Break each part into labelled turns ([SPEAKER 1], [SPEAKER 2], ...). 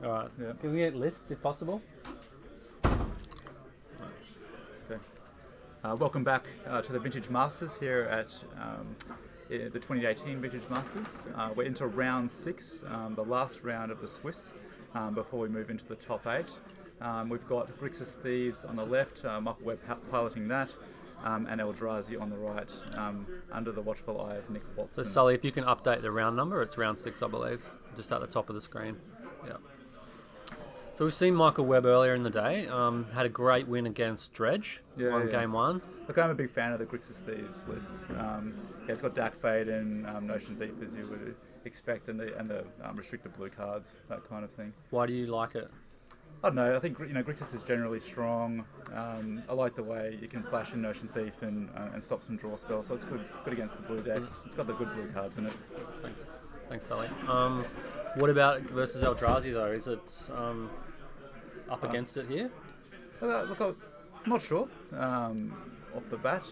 [SPEAKER 1] All right.
[SPEAKER 2] Yeah.
[SPEAKER 1] Can we get lists if possible?
[SPEAKER 2] Okay. Welcome back to the Vintage Masters here at the 2018 Vintage Masters. We're into round 6, the last round of the Swiss, before we move into the top 8. We've got Grixis Theives on the left, Michael Webb piloting that, and Eldrazi on the right, under the watchful eye of Nick Watson.
[SPEAKER 1] So Sully, if you can update the round number, it's round 6, I believe, just at the top of the screen. Yeah. So we've seen Michael Webb earlier in the day. Had a great win against Dredge on game 1.
[SPEAKER 2] Look, I'm a big fan of the Grixis Thieves list. It's got Dark Fate and Notion Thief, as you would expect, and the restricted blue cards, that kind of thing.
[SPEAKER 1] Why do you like it?
[SPEAKER 2] I don't know. I think Grixis is generally strong. I like the way you can flash in Notion Thief and stop some draw spells. So it's good against the blue decks. It's got the good blue cards in it.
[SPEAKER 1] Thanks, Sully. What about versus Eldrazi though? Is it up against it here?
[SPEAKER 2] Look, I'm not sure. Off the bat,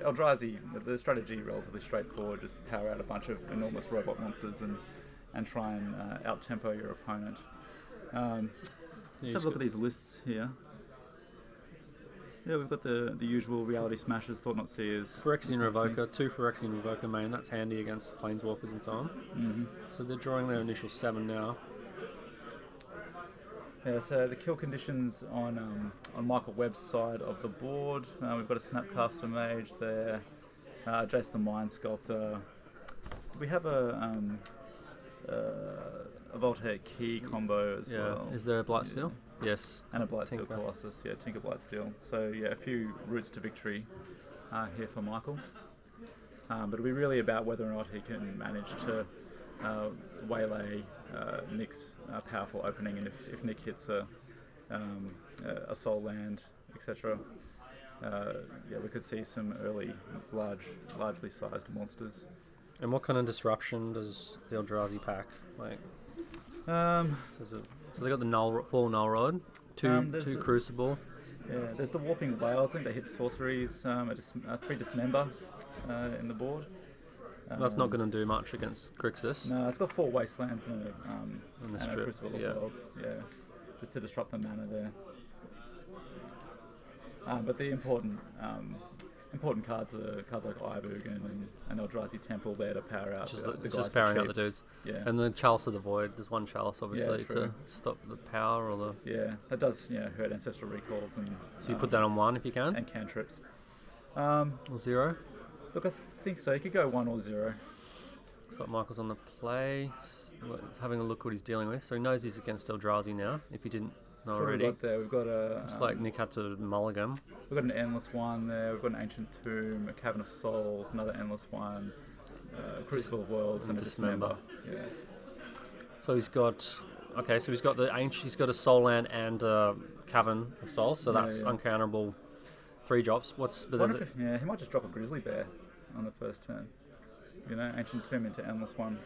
[SPEAKER 2] Eldrazi, the strategy relatively straightforward. Just power out a bunch of enormous robot monsters and try and out-tempo your opponent. Let's have a look at these lists here. Yeah, we've got the usual Reality Smashers, Thought Not Seers.
[SPEAKER 1] Phyrexian Revoker, 2 Phyrexian Revoker main, that's handy against Planeswalkers and so on.
[SPEAKER 2] Mm-hmm.
[SPEAKER 1] So they're drawing their initial 7 now.
[SPEAKER 2] Yeah, so the kill conditions on Michael Webb's side of the board. We've got a Snapcaster Mage there, Jace the Mind Sculptor. We have a Voltaire Key combo as well.
[SPEAKER 1] Is there a Blightsteel? Yes.
[SPEAKER 2] And a Blightsteel
[SPEAKER 1] Tinker.
[SPEAKER 2] Colossus, Tinker Blightsteel. So a few routes to victory here for Michael. But it'll be really about whether or not he can manage to waylay Nick's powerful opening, and if Nick hits a soul land, etc. We could see some early, largely sized monsters.
[SPEAKER 1] And what kind of disruption does the Eldrazi pack like? So they got the full Null Rod, two Crucible.
[SPEAKER 2] Yeah, there's the Warping Whales. I think they hit sorceries, 3 Dismember in the board.
[SPEAKER 1] That's not going to do much against Grixis.
[SPEAKER 2] No, it's got 4 Wastelands and a
[SPEAKER 1] strip,
[SPEAKER 2] Crucible of Worlds. Yeah, just to disrupt the mana there. But the important cards are cards like Ivogan and Eldrazi Temple there to power out the
[SPEAKER 1] just powering out the dudes.
[SPEAKER 2] Yeah.
[SPEAKER 1] And the Chalice of the Void, there's one Chalice obviously
[SPEAKER 2] true.
[SPEAKER 1] to stop the power or the...
[SPEAKER 2] Yeah, that does hurt Ancestral Recalls. And
[SPEAKER 1] so you put that on 1 if you can?
[SPEAKER 2] And cantrips.
[SPEAKER 1] Or 0?
[SPEAKER 2] Look, I think so. You could go 1 or 0.
[SPEAKER 1] Looks like Michael's on the play. He's having a look what he's dealing with. So he knows he's against Eldrazi now, if he didn't know already.
[SPEAKER 2] We've got a...
[SPEAKER 1] It's like Nick had to mulligan.
[SPEAKER 2] We've got an Endless one there. We've got an Ancient Tomb, a Cavern of Souls, another Endless one, Crucible of Worlds, and a Dismember. Yeah.
[SPEAKER 1] So he's got... Okay, so he's got the Ancient... He's got a Soul Land and a Cavern of Souls, so that's uncounterable 3 drops.
[SPEAKER 2] He might just drop a Grizzly Bear on the first turn. Ancient Tomb into Endless one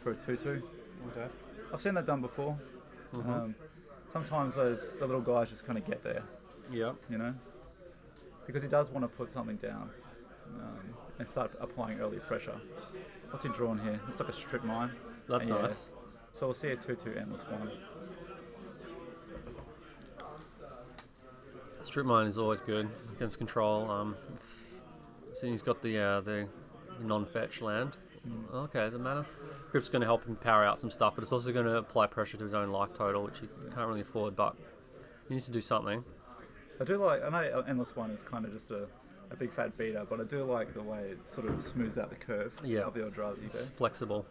[SPEAKER 2] for a 2/2.
[SPEAKER 1] Okay.
[SPEAKER 2] I've seen that done before.
[SPEAKER 1] Mm-hmm.
[SPEAKER 2] Sometimes the little guys just kind of get there.
[SPEAKER 1] Yeah.
[SPEAKER 2] Because he does want to put something down and start applying early pressure. What's he drawn here? Looks like a Strip Mine.
[SPEAKER 1] That's nice.
[SPEAKER 2] So we'll see a 2/2 Endless one.
[SPEAKER 1] Strip Mine is always good against control. So he's got the non-fetch land. Okay, the mana. Grip's going to help him power out some stuff, but it's also going to apply pressure to his own life total, which he can't really afford, but he needs to do something.
[SPEAKER 2] I know Endless one is kind of just a big fat beater, but I do like the way it sort of smooths out the curve of the Eldrazi.
[SPEAKER 1] It's flexible.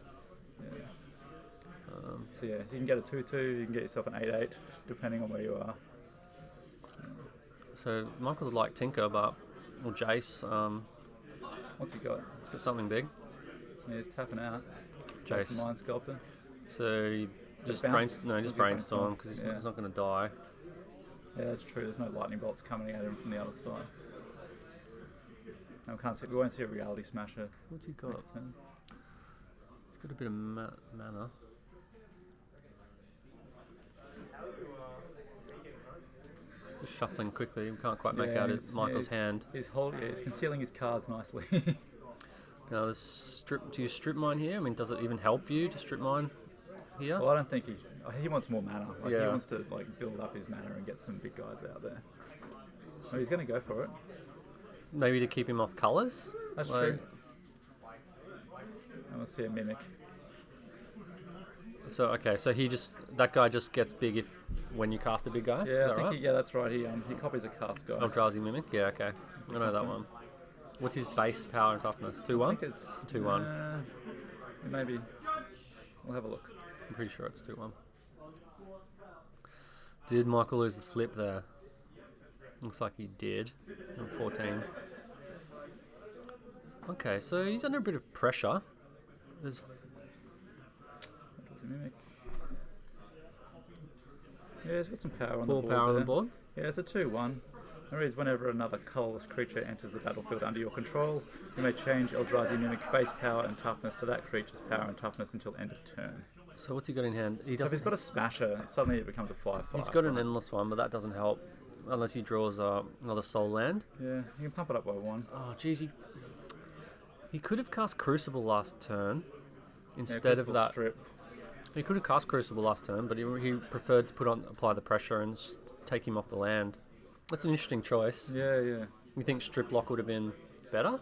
[SPEAKER 2] Yeah. You can get a 2/2, you can get yourself an 8/8, depending on where you are.
[SPEAKER 1] So Michael would like Tinker, or Jace.
[SPEAKER 2] What's he got?
[SPEAKER 1] He's got something big.
[SPEAKER 2] Yeah, he's tapping out.
[SPEAKER 1] Jace.
[SPEAKER 2] Mind Sculptor.
[SPEAKER 1] So he just brainstorm because he's not going to die.
[SPEAKER 2] Yeah, that's true. There's no lightning bolts coming at him from the other side. No, we won't see a Reality Smasher.
[SPEAKER 1] What's he got?
[SPEAKER 2] Next turn.
[SPEAKER 1] He's got a bit of mana. Just shuffling quickly. You can't quite make out Michael's hand.
[SPEAKER 2] He's concealing his cards nicely.
[SPEAKER 1] Now, do you strip mine here? I mean, does it even help you to strip mine? here.
[SPEAKER 2] Well, I don't think he wants more mana. Like, he
[SPEAKER 1] Yeah.
[SPEAKER 2] wants to like build up his mana and get some big guys out there. So he's going to go for it.
[SPEAKER 1] Maybe to keep him off colours.
[SPEAKER 2] That's
[SPEAKER 1] Like-
[SPEAKER 2] true. I want to see a mimic.
[SPEAKER 1] So okay, so that guy just gets big when you cast a big guy. Is
[SPEAKER 2] Yeah,
[SPEAKER 1] that
[SPEAKER 2] I think
[SPEAKER 1] right?
[SPEAKER 2] yeah, that's right. He copies a cast guy.
[SPEAKER 1] Eldrazi mimic. Yeah, okay. I know that one. What's his base power and toughness? 2-1.
[SPEAKER 2] I think it's
[SPEAKER 1] 2-1.
[SPEAKER 2] Maybe we'll have a look.
[SPEAKER 1] I'm pretty sure it's 2-1. Did Michael lose the flip there? Looks like he did. On 14. Okay, so he's under a bit of pressure. There's
[SPEAKER 2] Mimic. Yeah, he's got some power on
[SPEAKER 1] full
[SPEAKER 2] the board.
[SPEAKER 1] power on the
[SPEAKER 2] there.
[SPEAKER 1] board.
[SPEAKER 2] Yeah, it's a 2-1. It reads, whenever another colourless creature enters the battlefield under your control, you may change Eldrazi Mimic's base power and toughness to that creature's power and toughness until end of turn.
[SPEAKER 1] So what's he got in hand? He
[SPEAKER 2] So if he's
[SPEAKER 1] doesn't.
[SPEAKER 2] got a smasher, suddenly it becomes a 5/5.
[SPEAKER 1] He's got an endless one, but that doesn't help unless he draws another soul land.
[SPEAKER 2] Yeah, you can pump it up by 1.
[SPEAKER 1] Oh, geez, he could have cast Crucible last turn
[SPEAKER 2] Yeah,
[SPEAKER 1] instead of
[SPEAKER 2] Crucible
[SPEAKER 1] that.
[SPEAKER 2] Strip.
[SPEAKER 1] He could have cast Crucible last turn, but he preferred to apply the pressure and take him off the land. That's an interesting choice.
[SPEAKER 2] Yeah, yeah.
[SPEAKER 1] You think Strip Lock would have been better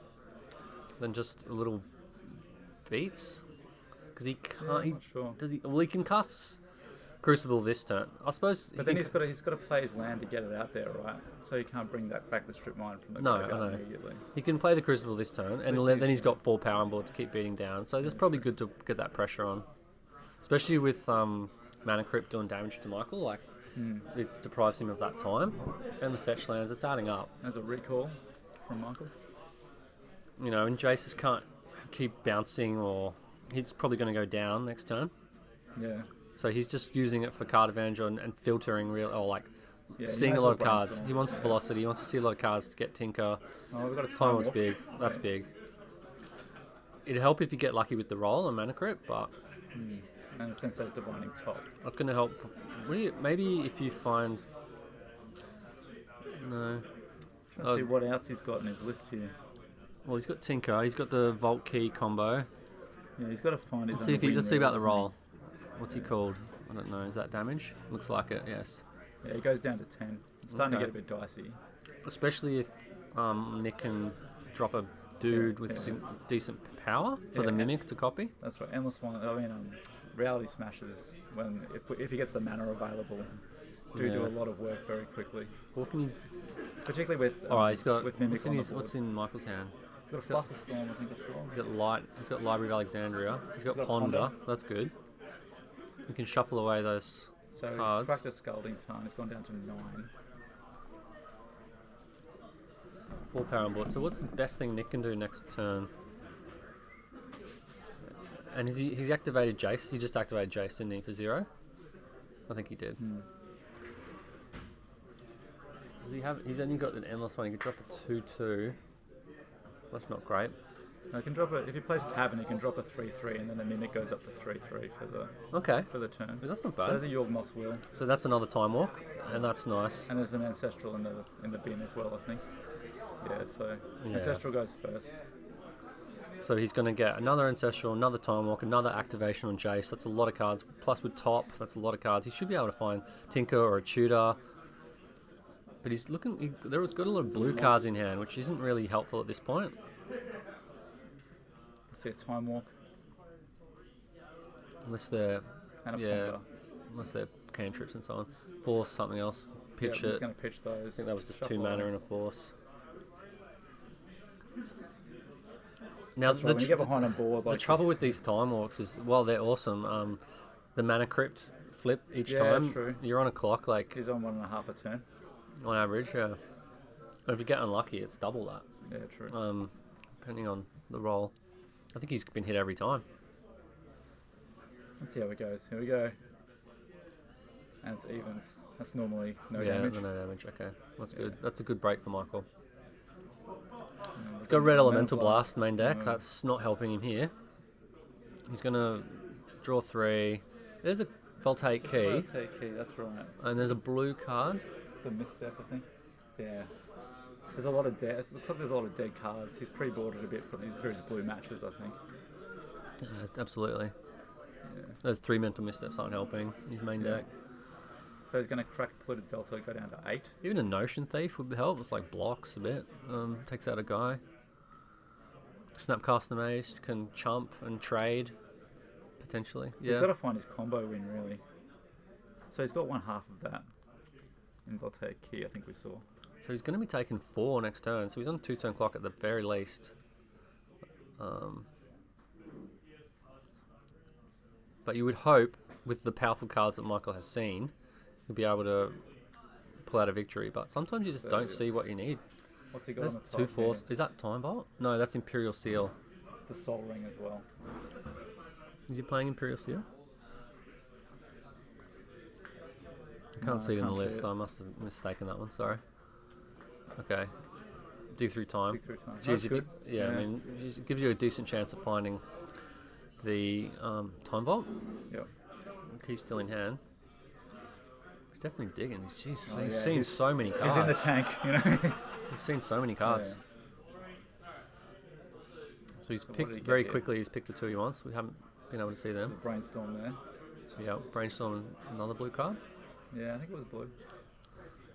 [SPEAKER 1] than just a little beats? Because he can't.
[SPEAKER 2] I'm not sure.
[SPEAKER 1] Does he? Well, he can cast Crucible this turn, I suppose.
[SPEAKER 2] But then he's got to play his land to get it out there, right? So you can't bring that back the strip mine from the
[SPEAKER 1] No,
[SPEAKER 2] graveyard
[SPEAKER 1] I know.
[SPEAKER 2] immediately.
[SPEAKER 1] He can play the Crucible this turn, and
[SPEAKER 2] Let's see
[SPEAKER 1] then
[SPEAKER 2] if
[SPEAKER 1] he's got 4 power on board to keep beating down. So it's probably good to get that pressure on, especially with Mana Crypt doing damage to Michael. Like it deprives him of that time, and the fetch lands. It's adding up,
[SPEAKER 2] As a recall from Michael.
[SPEAKER 1] you know. And Jace just can't keep bouncing, or he's probably going to go down next turn.
[SPEAKER 2] Yeah.
[SPEAKER 1] So he's just using it for card advantage and filtering
[SPEAKER 2] Yeah,
[SPEAKER 1] seeing
[SPEAKER 2] you
[SPEAKER 1] a
[SPEAKER 2] might
[SPEAKER 1] lot
[SPEAKER 2] as
[SPEAKER 1] of
[SPEAKER 2] well
[SPEAKER 1] cards.
[SPEAKER 2] brainstorm.
[SPEAKER 1] He wants the velocity. He wants to see a lot of cards to get Tinker.
[SPEAKER 2] Oh, we've got a
[SPEAKER 1] Time
[SPEAKER 2] time
[SPEAKER 1] Lord's
[SPEAKER 2] warp.
[SPEAKER 1] big. That's big. It'd help if you get lucky with the roll and Mana Crypt, but
[SPEAKER 2] And Sensei's Divining Top.
[SPEAKER 1] not going to help. Maybe if you find... No.
[SPEAKER 2] Trying to see what else he's got in his list here.
[SPEAKER 1] Well, he's got Tinker. He's got the Vault Key combo.
[SPEAKER 2] Yeah, he's got to find his
[SPEAKER 1] Let's see,
[SPEAKER 2] own
[SPEAKER 1] let's see
[SPEAKER 2] wing
[SPEAKER 1] about the
[SPEAKER 2] there, doesn't
[SPEAKER 1] roll. What's he called? I don't know. Is that damage? Looks like it, yes.
[SPEAKER 2] he? Yeah, he goes down to 10. It's starting to
[SPEAKER 1] Okay.
[SPEAKER 2] get a bit dicey.
[SPEAKER 1] Especially if Nick can drop a dude with decent power for the
[SPEAKER 2] Yeah.
[SPEAKER 1] Mimic to copy.
[SPEAKER 2] That's right. Endless one. I mean, Reality Smashes, if he gets the mana available, do
[SPEAKER 1] Yeah.
[SPEAKER 2] a lot of work very quickly.
[SPEAKER 1] What can you...
[SPEAKER 2] Particularly with
[SPEAKER 1] Alright, he's got...
[SPEAKER 2] with Mimic
[SPEAKER 1] What's in Michael's hand?
[SPEAKER 2] He's got a Fluster Storm, I think I saw.
[SPEAKER 1] He's got Library of Alexandria. He's got
[SPEAKER 2] got
[SPEAKER 1] Ponder.
[SPEAKER 2] Ponder.
[SPEAKER 1] That's good. You can shuffle away those
[SPEAKER 2] So he's
[SPEAKER 1] cards.
[SPEAKER 2] cracked a Scalding Tarn. He's gone down to 9.
[SPEAKER 1] 4 power on board. So what's the best thing Nick can do next turn? And he's activated Jace. He just activated Jace, didn't he, for 0? I think he did. Does he have? He's only got an endless one. He could drop a 2/2. That's not great.
[SPEAKER 2] He can drop if he plays Cavern, he can drop a 3/3, and then the Mimic goes up to 3/3
[SPEAKER 1] Okay,
[SPEAKER 2] for the turn.
[SPEAKER 1] but that's not
[SPEAKER 2] So
[SPEAKER 1] bad.
[SPEAKER 2] there's a Yawgmoth's Will,
[SPEAKER 1] So that's another Time Walk, and that's nice.
[SPEAKER 2] and there's an Ancestral in the bin as well, I think. Yeah, so
[SPEAKER 1] Yeah.
[SPEAKER 2] Ancestral goes first.
[SPEAKER 1] So he's going to get another Ancestral, another Time Walk, another activation on Jace. That's a lot of cards. Plus with Top, that's a lot of cards. He should be able to find Tinker or a Tutor. But he's looking... There's got a lot of blue cards in hand, which isn't really helpful at this point.
[SPEAKER 2] Let's see a Time Walk
[SPEAKER 1] Unless they're...
[SPEAKER 2] and a
[SPEAKER 1] Yeah,
[SPEAKER 2] Ponder.
[SPEAKER 1] unless they're cantrips and so on. Force something else. Pitch
[SPEAKER 2] Yeah, I'm
[SPEAKER 1] it.
[SPEAKER 2] just going to pitch those.
[SPEAKER 1] I think that was just 2
[SPEAKER 2] Shuffle
[SPEAKER 1] mana
[SPEAKER 2] on.
[SPEAKER 1] and a Force. Now,
[SPEAKER 2] That's right, when you get behind on board,
[SPEAKER 1] the
[SPEAKER 2] like
[SPEAKER 1] trouble with these Time Walks is, while they're awesome, the Mana Crypt flip each
[SPEAKER 2] Yeah,
[SPEAKER 1] time.
[SPEAKER 2] true.
[SPEAKER 1] You're on a clock, like,
[SPEAKER 2] he's on 1.5 a turn.
[SPEAKER 1] on average, yeah. And if you get unlucky, it's double that,
[SPEAKER 2] Yeah, true.
[SPEAKER 1] depending on the roll. I think he's been hit every time.
[SPEAKER 2] Let's see how it goes. Here we go. And it's evens. That's normally no
[SPEAKER 1] Yeah,
[SPEAKER 2] damage.
[SPEAKER 1] no damage, okay. That's good. That's a good break for Michael.
[SPEAKER 2] He's
[SPEAKER 1] He's got Red Elemental Blast main deck. That's not helping him here. He's going to draw 3. There's a Voltaic Key,
[SPEAKER 2] Take key, that's right.
[SPEAKER 1] and there's a blue card.
[SPEAKER 2] It's a misstep, I think. Yeah. There's a lot of dead. Looks like there's a lot of dead cards. He's pre-boarded a bit for his blue matches, I think.
[SPEAKER 1] Absolutely. Those 3 mental missteps aren't helping his main deck.
[SPEAKER 2] So he's going to crack Polluted Delta, go down to 8.
[SPEAKER 1] Even a Notion Thief would help. It's like blocks a bit. Takes out a guy. Snapcast the Mage can chump and trade potentially. Yeah.
[SPEAKER 2] He's got to find his combo win really. So he's got one half of that in Voltaic Key, I think we saw.
[SPEAKER 1] So he's going to be taking 4 next turn. So he's on 2-turn clock at the very least. But you would hope, with the powerful cards that Michael has seen, he'll be able to pull out a victory. But sometimes you just don't see what you need.
[SPEAKER 2] What's he got
[SPEAKER 1] That's
[SPEAKER 2] on the top?
[SPEAKER 1] 2 force. Is that Time Vault? No, that's Imperial Seal.
[SPEAKER 2] It's a Soul Ring as well.
[SPEAKER 1] Is he playing Imperial Seal? I can't see it in the list, so I must have mistaken that one. Sorry. Okay. Dig through time.
[SPEAKER 2] Dig through time.
[SPEAKER 1] Jeez,
[SPEAKER 2] That's
[SPEAKER 1] if
[SPEAKER 2] good.
[SPEAKER 1] you, yeah, I mean, it gives you a decent chance of finding the Time Vault.
[SPEAKER 2] Yep.
[SPEAKER 1] Key's still in hand. He's definitely digging. He's
[SPEAKER 2] Yeah,
[SPEAKER 1] seen so many cards.
[SPEAKER 2] He's in the tank, you know.
[SPEAKER 1] He's seen so many cards. So he's
[SPEAKER 2] So what
[SPEAKER 1] picked
[SPEAKER 2] did he get
[SPEAKER 1] very
[SPEAKER 2] here?
[SPEAKER 1] quickly. He's picked the 2 he wants. We haven't been able to see them.
[SPEAKER 2] Brainstorm there.
[SPEAKER 1] Yeah, Brainstorm, another blue card.
[SPEAKER 2] Yeah, I think it was blue.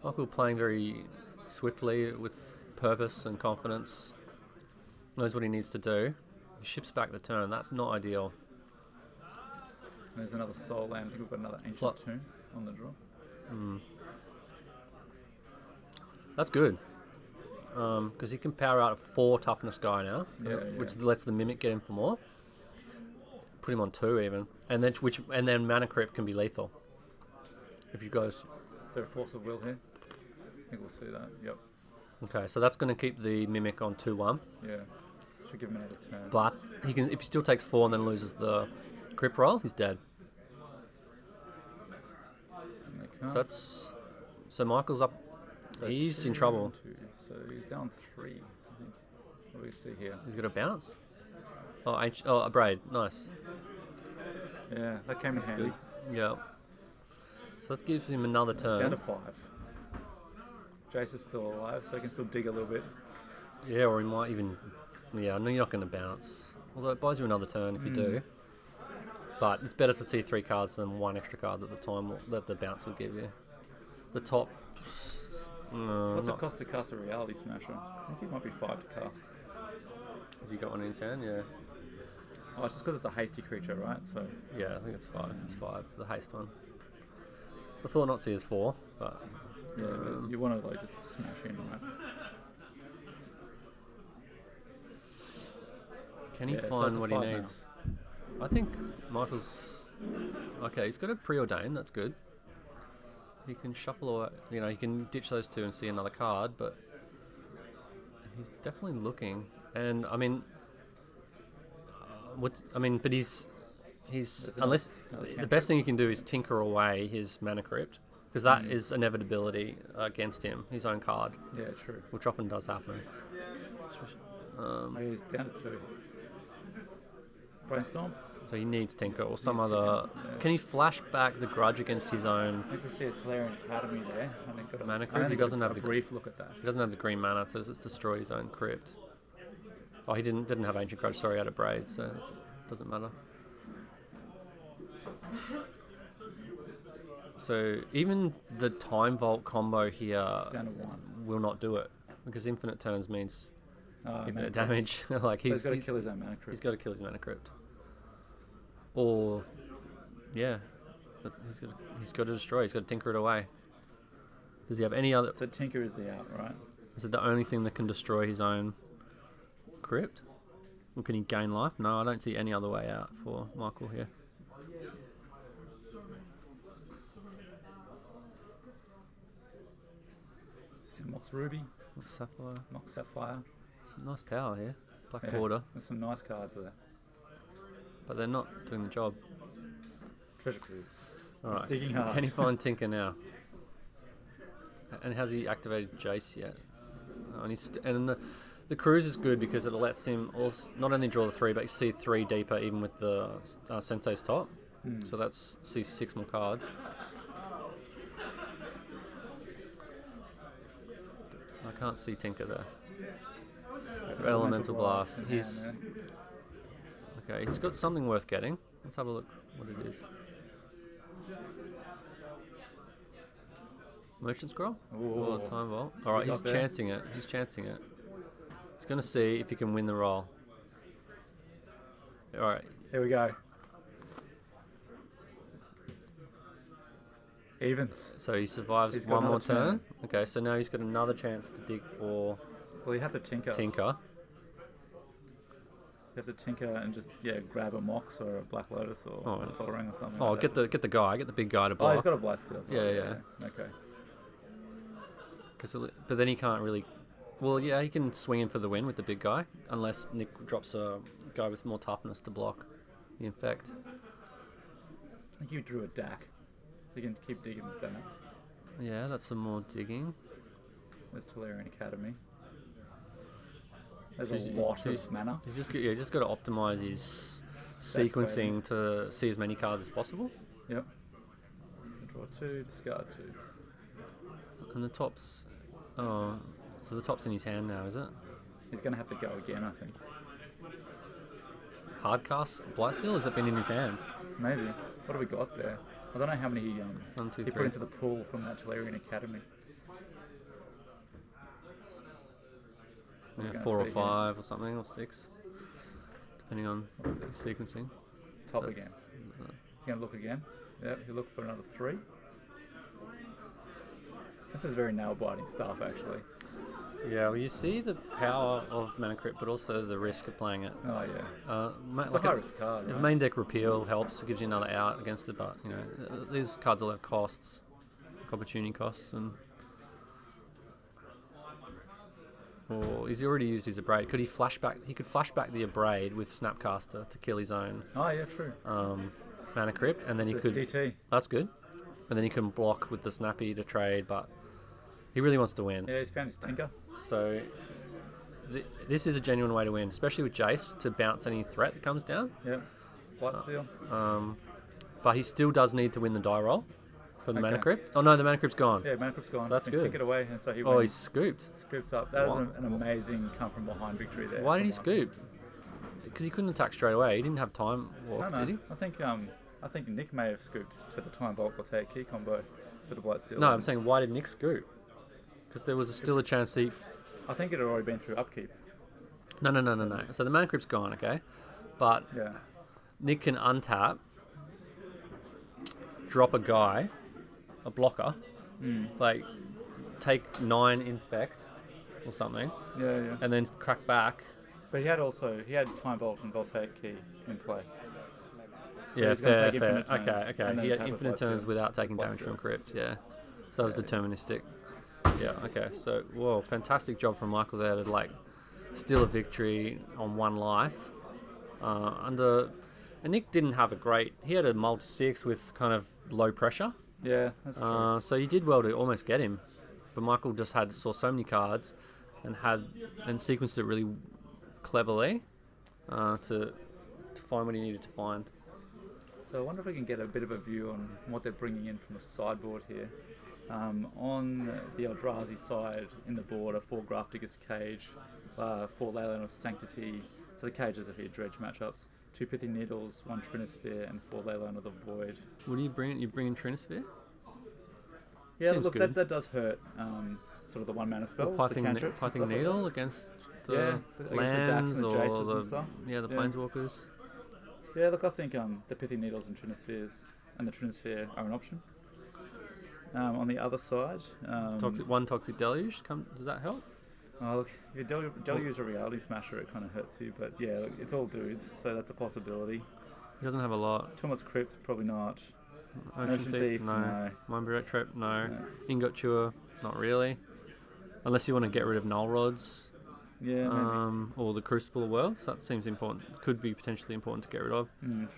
[SPEAKER 1] Michael playing very swiftly with purpose and confidence. Knows what he needs to do. He ships back the turn. That's not ideal.
[SPEAKER 2] There's another Soul Land. I think we've got another Ancient
[SPEAKER 1] Flop.
[SPEAKER 2] Tomb on the draw.
[SPEAKER 1] That's good. Because he can power out a 4 toughness guy now,
[SPEAKER 2] Yeah,
[SPEAKER 1] which
[SPEAKER 2] yeah.
[SPEAKER 1] lets the Mimic get him for more. Put him on 2 even, and then Mana Crypt can be lethal. If you guys,
[SPEAKER 2] Is there a Force of Will here? I think we'll see that. Yep.
[SPEAKER 1] okay, so that's going to keep the Mimic on 2-1.
[SPEAKER 2] Yeah. Should give him another turn.
[SPEAKER 1] But he can, if he still takes 4 and then loses the Crypt roll, he's dead.
[SPEAKER 2] And they
[SPEAKER 1] So
[SPEAKER 2] can't.
[SPEAKER 1] so Michael's up.
[SPEAKER 2] So
[SPEAKER 1] He's in
[SPEAKER 2] 2,
[SPEAKER 1] trouble.
[SPEAKER 2] 2. So he's down 3. I think. What do we see here?
[SPEAKER 1] He's got a bounce. Oh, a braid. Nice.
[SPEAKER 2] Yeah, that came in handy.
[SPEAKER 1] Yeah. So that gives him another
[SPEAKER 2] Down
[SPEAKER 1] turn.
[SPEAKER 2] to 5. Jace is still alive, so he can still dig a little bit.
[SPEAKER 1] Yeah, or he might even. Yeah, no, you're not going to bounce. Although it buys you another turn if you do. But it's better to see 3 cards than 1 extra card that the bounce will give you. The top. No,
[SPEAKER 2] What's it
[SPEAKER 1] not,
[SPEAKER 2] cost to cast a Reality Smasher? I think it might be 5 to cast.
[SPEAKER 1] has he got one in his hand? Yeah.
[SPEAKER 2] Oh, it's just because it's a hasty creature, right? So
[SPEAKER 1] Yeah, I think it's 5. It's 5. The haste one. I thought not to see is 4, but
[SPEAKER 2] yeah, but you want to like just smash in, right?
[SPEAKER 1] can he
[SPEAKER 2] Yeah, so
[SPEAKER 1] find
[SPEAKER 2] it's a
[SPEAKER 1] what he
[SPEAKER 2] 5 now.
[SPEAKER 1] needs? I think Michael's okay. He's got a preordain. That's good. He can shuffle or he can ditch those 2 and see another card, but he's definitely looking. And I mean, but he's unless the best thing he can do is tinker away his Mana Crypt, because that is an inevitability against him, his own card,
[SPEAKER 2] Yeah, true.
[SPEAKER 1] which often does happen.
[SPEAKER 2] Oh, he's down to 2. Brainstorm.
[SPEAKER 1] So he needs tinker or some
[SPEAKER 2] Needs
[SPEAKER 1] other.
[SPEAKER 2] tinker, yeah.
[SPEAKER 1] Can he flash back the grudge against his own?
[SPEAKER 2] I think we see a Tolarian Academy there. I think got
[SPEAKER 1] Mana
[SPEAKER 2] I
[SPEAKER 1] Crypt?
[SPEAKER 2] only
[SPEAKER 1] He
[SPEAKER 2] got
[SPEAKER 1] doesn't have
[SPEAKER 2] a
[SPEAKER 1] the-
[SPEAKER 2] brief look at that.
[SPEAKER 1] He doesn't have the green mana to destroy his own crypt. Oh, he didn't have Ancient Grudge. Sorry, out of Braid, so it doesn't matter. So even the Time Vault combo here
[SPEAKER 2] Down to 1.
[SPEAKER 1] will not do it, because infinite turns means
[SPEAKER 2] Mana
[SPEAKER 1] infinite
[SPEAKER 2] Crypt.
[SPEAKER 1] damage. Like
[SPEAKER 2] So he's got to kill his own Mana Crypt.
[SPEAKER 1] he's got to kill his Mana Crypt. Or yeah, but he's got to destroy. He's got to tinker it away. Does he have any other?
[SPEAKER 2] So Tinker is the out, right?
[SPEAKER 1] Is it the only thing that can destroy his own crypt? Or can he gain life? No, I don't see any other way out for Michael here.
[SPEAKER 2] So Mox Ruby,
[SPEAKER 1] Sapphire.
[SPEAKER 2] Mox Sapphire.
[SPEAKER 1] Some nice power here. Black
[SPEAKER 2] Yeah,
[SPEAKER 1] Border.
[SPEAKER 2] There's some nice cards there.
[SPEAKER 1] But they're not doing the job.
[SPEAKER 2] Treasure Cruise.
[SPEAKER 1] Alright.
[SPEAKER 2] digging hard.
[SPEAKER 1] Can he find Tinker now? And has he activated Jace yet? Oh, and the cruise is good because it lets him also not only draw the 3, but see 3 deeper even with the Sensei's top. So that's sees 6 more cards. I can't see Tinker there. Elemental Blast.
[SPEAKER 2] in
[SPEAKER 1] He's
[SPEAKER 2] hand
[SPEAKER 1] okay. He's got something worth getting. Let's have a look what it is. Merchant Scroll? Or Time Vault? Alright, he's chancing it. He's chancing it. He's going to see if he can win the roll. Alright.
[SPEAKER 2] Here we go. Evens.
[SPEAKER 1] So he survives
[SPEAKER 2] He's got
[SPEAKER 1] one more
[SPEAKER 2] another
[SPEAKER 1] turn. Okay, so now he's got another chance to dig for
[SPEAKER 2] Well, you have to tinker.
[SPEAKER 1] Tinker.
[SPEAKER 2] You have to tinker and just grab a Mox or a Black Lotus or a Sol Ring or something.
[SPEAKER 1] Oh,
[SPEAKER 2] like
[SPEAKER 1] get
[SPEAKER 2] that.
[SPEAKER 1] the guy, get the big guy to
[SPEAKER 2] Oh,
[SPEAKER 1] block.
[SPEAKER 2] he's got a Blast as well.
[SPEAKER 1] Yeah.
[SPEAKER 2] Okay.
[SPEAKER 1] But then he can't really. Well, yeah, he can swing in for the win with the big guy, unless Nick drops a guy with more toughness to block the infect.
[SPEAKER 2] I think you drew a DAC. So you can keep digging with that.
[SPEAKER 1] Yeah, that's some more digging.
[SPEAKER 2] There's Tolarian Academy. There's
[SPEAKER 1] So
[SPEAKER 2] a lot of mana.
[SPEAKER 1] He's just got to optimize his sequencing to see as many cards as possible.
[SPEAKER 2] Yep. Draw 2, discard 2.
[SPEAKER 1] And the top's. Oh, so the top's in his hand now, is it?
[SPEAKER 2] He's going to have to go again, I think.
[SPEAKER 1] Hardcast Blightsteel? Has it been in his hand?
[SPEAKER 2] Maybe. What have we got there? I don't know how many he
[SPEAKER 1] 1, 2,
[SPEAKER 2] he
[SPEAKER 1] 3.
[SPEAKER 2] put into the pool from that Tolarian Academy. What are we
[SPEAKER 1] Yeah,
[SPEAKER 2] gonna
[SPEAKER 1] 4 or
[SPEAKER 2] see
[SPEAKER 1] 5 or something, or 6, depending on sequencing.
[SPEAKER 2] Top
[SPEAKER 1] That's-
[SPEAKER 2] again. He's going to look again. Yep, he'll look for another 3. This is very nail-biting stuff, actually.
[SPEAKER 1] Yeah, well, you see the power of Mana Crypt, but also the risk of playing it.
[SPEAKER 2] Oh, yeah. It's
[SPEAKER 1] Like
[SPEAKER 2] a high-risk card,
[SPEAKER 1] if
[SPEAKER 2] right?
[SPEAKER 1] main deck repeal helps, it gives you another out against it, but, you know, these cards all have costs, like opportunity costs, and... Or he's already used his Abrade. Could he flash back? He could flash back the Abrade with Snapcaster to kill his own
[SPEAKER 2] Oh, yeah, true.
[SPEAKER 1] Mana Crypt, and then he
[SPEAKER 2] So
[SPEAKER 1] could...
[SPEAKER 2] it's DT.
[SPEAKER 1] That's good. And then he can block with the Snappy to trade, but he really wants to win.
[SPEAKER 2] Yeah, he's found his Tinker.
[SPEAKER 1] So this is a genuine way to win, especially with Jace, to bounce any threat that comes down.
[SPEAKER 2] Yep. Blightsteel.
[SPEAKER 1] But he still does need to win the die roll for the Mana
[SPEAKER 2] Okay.
[SPEAKER 1] Crypt. Oh no, the Mana Crypt's gone.
[SPEAKER 2] Yeah, Mana Crypt's gone.
[SPEAKER 1] So that's
[SPEAKER 2] He can
[SPEAKER 1] good.
[SPEAKER 2] Kick it away, and so he
[SPEAKER 1] Oh,
[SPEAKER 2] wins.
[SPEAKER 1] he's scooped.
[SPEAKER 2] Scoops up. That was
[SPEAKER 1] Wow.
[SPEAKER 2] an amazing come-from-behind victory there.
[SPEAKER 1] Why did he
[SPEAKER 2] from Michael.
[SPEAKER 1] scoop? Because he couldn't attack straight away. He didn't have time walk,
[SPEAKER 2] No.
[SPEAKER 1] did he?
[SPEAKER 2] I think Nick may have scooped to the Time Vault for take key combo with the Blightsteel.
[SPEAKER 1] No, I'm saying why did Nick scoop? Because there was still a chance he...
[SPEAKER 2] I think it had already been through upkeep.
[SPEAKER 1] No. So the Mana Crypt's gone, okay? But
[SPEAKER 2] Yeah.
[SPEAKER 1] Nick can untap, drop a guy, a blocker, like take 9 infect or something,
[SPEAKER 2] Yeah.
[SPEAKER 1] and then crack back.
[SPEAKER 2] But he had Time Vault and Voltaic Key in play.
[SPEAKER 1] Yeah,
[SPEAKER 2] he's gonna
[SPEAKER 1] fair.
[SPEAKER 2] take infinite turns,
[SPEAKER 1] Okay.
[SPEAKER 2] and then
[SPEAKER 1] He had
[SPEAKER 2] tap with
[SPEAKER 1] infinite turns
[SPEAKER 2] Blightsteel.
[SPEAKER 1] without taking damage
[SPEAKER 2] Blightsteel.
[SPEAKER 1] from crypt. Yeah, so that was deterministic. Yeah. Okay. So whoa, fantastic job from Michael there to like steal a victory on 1 life. And Nick didn't have a great. He had a multi 6 with kind of low pressure.
[SPEAKER 2] Yeah, that's true.
[SPEAKER 1] So you did well to almost get him, but Michael just saw so many cards and sequenced it really cleverly to find what he needed to find.
[SPEAKER 2] So I wonder if we can get a bit of a view on what they're bringing in from the sideboard here. On the Eldrazi side, in the board, are 4 Grafdigger's Cage, 4 Leyland of Sanctity. So the cages are for your dredge matchups. 2 Pithy Needles, 1 Trinisphere, and 4 Leyland of the Void.
[SPEAKER 1] What do you bring? You bring in Trinisphere?
[SPEAKER 2] Yeah,
[SPEAKER 1] Seems
[SPEAKER 2] look,
[SPEAKER 1] good.
[SPEAKER 2] that does hurt. Sort of the 1 mana spells, the
[SPEAKER 1] Pithing
[SPEAKER 2] cantrips, and stuff
[SPEAKER 1] Pithing
[SPEAKER 2] like
[SPEAKER 1] Needle
[SPEAKER 2] that.
[SPEAKER 1] against
[SPEAKER 2] Yeah,
[SPEAKER 1] the
[SPEAKER 2] against the Dax
[SPEAKER 1] lands
[SPEAKER 2] and the
[SPEAKER 1] or
[SPEAKER 2] Jaces
[SPEAKER 1] the
[SPEAKER 2] and stuff.
[SPEAKER 1] the
[SPEAKER 2] Yeah.
[SPEAKER 1] Planeswalkers.
[SPEAKER 2] Yeah, look, I think the Pithy Needles and Trinispheres and the Trinisphere are an option. On the other side,
[SPEAKER 1] Toxic Deluge. Does that help?
[SPEAKER 2] oh, look, if you deluge a Reality Smasher, it kind of hurts you. But yeah, look, it's all dudes, so that's a possibility.
[SPEAKER 1] He doesn't have a lot.
[SPEAKER 2] Tumat's Crypt, probably not.
[SPEAKER 1] Ocean Thief, no.
[SPEAKER 2] no.
[SPEAKER 1] Mindbreak Trap, no.
[SPEAKER 2] No.
[SPEAKER 1] Ingot Chewer, not really. Unless you want to get rid of Null Rods.
[SPEAKER 2] Yeah, maybe.
[SPEAKER 1] Or the Crucible of Worlds. That seems important. Could be potentially important to get rid of.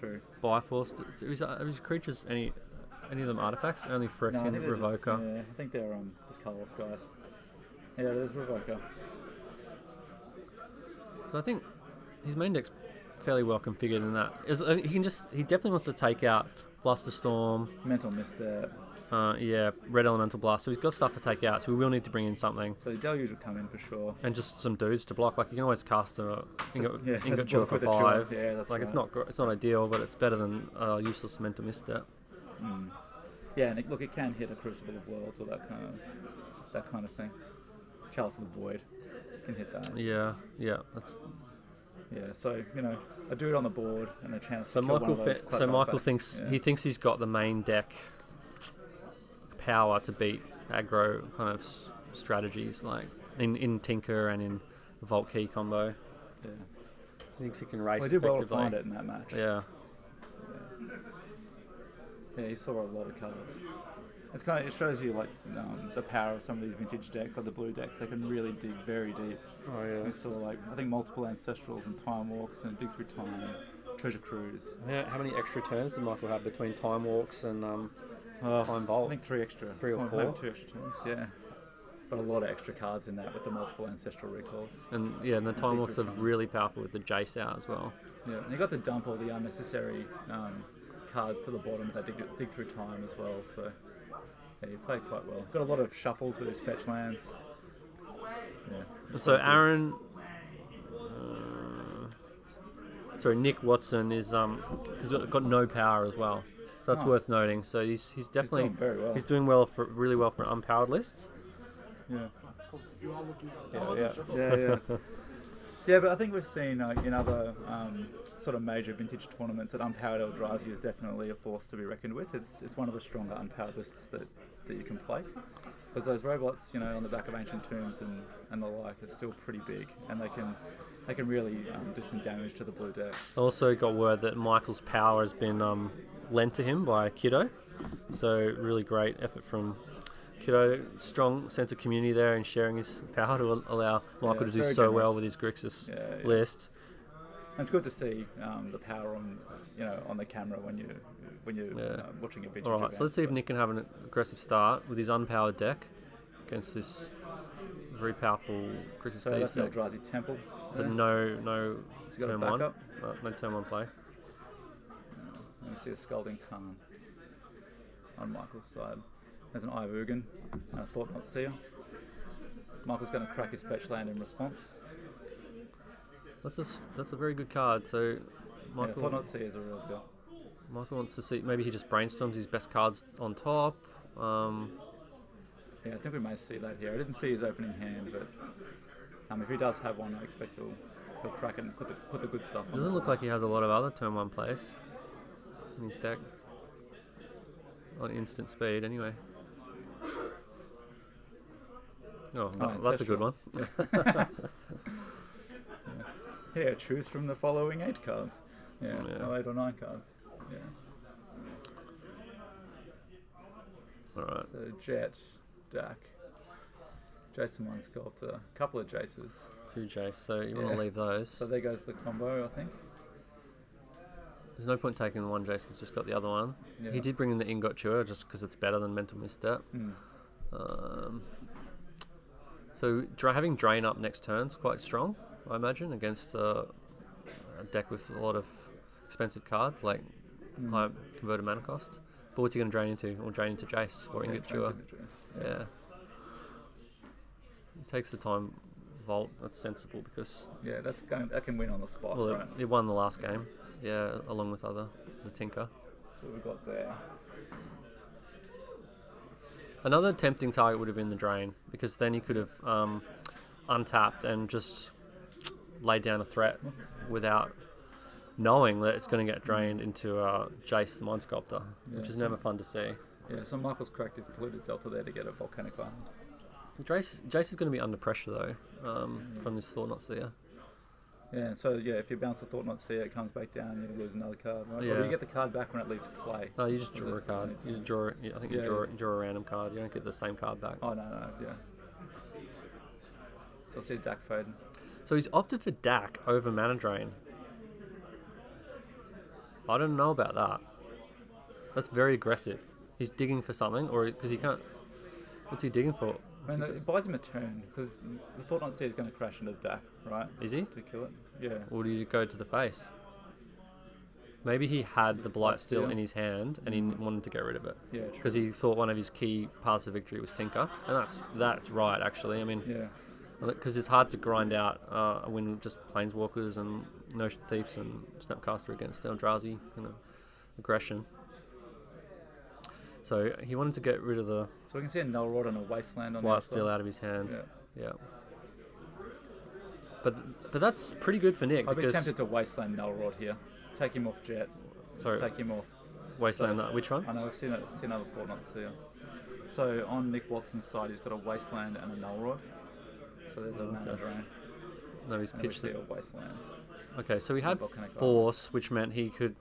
[SPEAKER 2] True.
[SPEAKER 1] Bifrost. Are these creatures any of them artifacts? Only
[SPEAKER 2] No, I
[SPEAKER 1] Phyrexian,
[SPEAKER 2] think they're
[SPEAKER 1] Revoker.
[SPEAKER 2] Just, yeah, I think they're just colourless guys. Yeah, there's Revoker.
[SPEAKER 1] So I think his main deck's fairly well configured in that. He definitely wants to take out Blusterstorm.
[SPEAKER 2] Mental Misstep.
[SPEAKER 1] Red Elemental Blast. So he's got stuff to take out. So we will need to bring in something.
[SPEAKER 2] So the Deluge will come in for sure.
[SPEAKER 1] And just some dudes to block. Like you can always cast a Ingot
[SPEAKER 2] Chewer
[SPEAKER 1] for
[SPEAKER 2] the
[SPEAKER 1] 5.
[SPEAKER 2] Chewer. Yeah, that's
[SPEAKER 1] like
[SPEAKER 2] right.
[SPEAKER 1] it's not ideal, but it's better than useless Mental Misstep.
[SPEAKER 2] Yeah, and it can hit a Crucible of Worlds or that kind of thing. Chalice of the Void can hit that.
[SPEAKER 1] Yeah.
[SPEAKER 2] So a dude on the board and a chance
[SPEAKER 1] So
[SPEAKER 2] to kill one of those clutch
[SPEAKER 1] Michael
[SPEAKER 2] artifacts.
[SPEAKER 1] thinks he's got the main deck power to beat aggro kind of strategies like in Tinker and in Vault Key combo.
[SPEAKER 2] Yeah.
[SPEAKER 1] He thinks he can race.
[SPEAKER 2] Well, he did well to
[SPEAKER 1] effectively.
[SPEAKER 2] find it in that match.
[SPEAKER 1] Yeah.
[SPEAKER 2] Yeah, he saw a lot of cards. It shows you like the power of some of these vintage decks, like the blue decks. They can really dig very deep.
[SPEAKER 1] Oh yeah.
[SPEAKER 2] We saw I think multiple Ancestrals and Time Walks and Dig Through Time, Treasure Cruise.
[SPEAKER 1] How many extra turns did Michael have between Time Walks and Time
[SPEAKER 2] I
[SPEAKER 1] Vault?
[SPEAKER 2] think 3 extra.
[SPEAKER 1] 3 or 4.
[SPEAKER 2] Maybe 2 extra turns. Yeah. But a lot of extra cards in that with the multiple Ancestral recalls.
[SPEAKER 1] And the Time Walks are really powerful with the Jace out as well.
[SPEAKER 2] Yeah, and you got to dump all the unnecessary cards to the bottom of that dig Through Time as well. So yeah, he played quite well. Got a lot of shuffles with his fetch lands. Yeah.
[SPEAKER 1] So Aaron, Nick Watson is has got no power as well. So that's worth noting. So he's definitely
[SPEAKER 2] doing very well.
[SPEAKER 1] He's doing really well for an unpowered list.
[SPEAKER 2] Yeah.
[SPEAKER 1] Yeah.
[SPEAKER 2] Yeah, but I think we've seen in other sort of major vintage tournaments that unpowered Eldrazi is definitely a force to be reckoned with. It's one of the stronger unpowered lists that you can play. Because those robots, on the back of Ancient Tombs and the like are still pretty big, and they can really do some damage to the blue decks.
[SPEAKER 1] Also got word that Michael's power has been lent to him by Kiddo. So really great effort from Kiddo. Strong sense of community there and sharing his power to allow Michael to do so
[SPEAKER 2] generous.
[SPEAKER 1] well with his Grixis list.
[SPEAKER 2] And it's good to see the power on the camera when you're watching a vintage
[SPEAKER 1] All right,
[SPEAKER 2] event.
[SPEAKER 1] so let's see if Nick can have an aggressive start with his unpowered deck against this very powerful Grixis
[SPEAKER 2] So
[SPEAKER 1] Theives
[SPEAKER 2] that's an
[SPEAKER 1] deck.
[SPEAKER 2] Eldrazi Temple.
[SPEAKER 1] But
[SPEAKER 2] there.
[SPEAKER 1] no
[SPEAKER 2] Has he got a
[SPEAKER 1] turn 1.
[SPEAKER 2] backup?
[SPEAKER 1] No turn 1 play.
[SPEAKER 2] Let me see a Scalding Tarn on Michael's side. There's an Eye of Ugin and a Thought Not Seer. Michael's going to crack his fetch land in response.
[SPEAKER 1] That's a very good card. So Michael,
[SPEAKER 2] Thought Not Seer is a real deal.
[SPEAKER 1] Michael wants to see, maybe he just brainstorms his best cards on top.
[SPEAKER 2] Yeah, I think we may see that here. I didn't see his opening hand, but if he does have one, I expect he'll crack it and put the good stuff
[SPEAKER 1] It
[SPEAKER 2] on.
[SPEAKER 1] doesn't look like he has a lot of other turn 1 plays in his deck. On instant speed, anyway. Oh, that's a good one.
[SPEAKER 2] Yeah, choose from the following 8 cards. Yeah, no, 8 or 9 cards. Yeah.
[SPEAKER 1] Alright.
[SPEAKER 2] So Jet, Dak, Jason One Sculptor, a couple of Jaces.
[SPEAKER 1] 2 Jace, so you want to leave those.
[SPEAKER 2] So there goes the combo, I think.
[SPEAKER 1] There's no point taking the one Jace, he's just got the other one.
[SPEAKER 2] Yeah.
[SPEAKER 1] He did bring in the Ingot Chewer just because it's better than Mental Misstep. So having Drain up next turn's quite strong, I imagine, against a deck with a lot of expensive cards like high converted mana cost. But what's he going to drain into? Or drain into Jace or Ingot Chewer? Yeah. He takes the Time Vault. That's sensible because
[SPEAKER 2] that can win on the spot.
[SPEAKER 1] well,
[SPEAKER 2] right?
[SPEAKER 1] it won the last game. Yeah, along with the Tinker.
[SPEAKER 2] So we've got there.
[SPEAKER 1] Another tempting target would have been the Drain, because then he could have untapped and just laid down a threat without knowing that it's going to get drained into Jace the Mind Sculptor, which is never fun to see.
[SPEAKER 2] Yeah, so Michael's cracked his polluted delta there to get a Volcanic Island.
[SPEAKER 1] Jace is going to be under pressure though from this Thought Not Seer.
[SPEAKER 2] Yeah, so if you bounce the Thought Not Seer, it comes back down, you lose another card, right?
[SPEAKER 1] Yeah.
[SPEAKER 2] Or do you get the card back when it leaves play?
[SPEAKER 1] No, you just draw a card. You draw. I think you draw a random card. You don't get the same card back.
[SPEAKER 2] Oh, no, yeah. So I see a Dak fade.
[SPEAKER 1] So he's opted for Dak over Mana Drain. I don't know about that. That's very aggressive. He's digging for something, or because he can't. What's he digging for?
[SPEAKER 2] I mean, it buys him a turn, because the Thought Not Seer is going to crash into Dak, right?
[SPEAKER 1] Is he?
[SPEAKER 2] To kill it. Yeah.
[SPEAKER 1] Or do you go to the face? Maybe he had the Blightsteel
[SPEAKER 2] Blightsteel.
[SPEAKER 1] in his hand and he wanted to get rid of it.
[SPEAKER 2] Yeah, true.
[SPEAKER 1] Because he thought one of his key paths to victory was Tinker. And that's right, actually. I mean,
[SPEAKER 2] Yeah.
[SPEAKER 1] because it's hard to grind out a win with just Planeswalkers and Notion Thieves and Snapcaster against Eldrazi kind of aggression. So he wanted to get rid of the
[SPEAKER 2] So we can see a Null Rod and a Wasteland on
[SPEAKER 1] Blightsteel out of his hand.
[SPEAKER 2] Yeah.
[SPEAKER 1] Yeah. But that's pretty good for Nick
[SPEAKER 2] I'd be
[SPEAKER 1] because
[SPEAKER 2] tempted to Wasteland Null Rod here. Take him off Jet.
[SPEAKER 1] Sorry.
[SPEAKER 2] Take him off.
[SPEAKER 1] Wasteland.
[SPEAKER 2] So-
[SPEAKER 1] Which one?
[SPEAKER 2] I know, I've seen other Fortnights here. So on Nick Watson's side, he's got a Wasteland and a Null Rod. So there's a mana drain.
[SPEAKER 1] No, he's
[SPEAKER 2] And we
[SPEAKER 1] pitched
[SPEAKER 2] see
[SPEAKER 1] it.
[SPEAKER 2] a Wasteland.
[SPEAKER 1] Okay, so he had
[SPEAKER 2] Volcanic
[SPEAKER 1] Force, which meant he could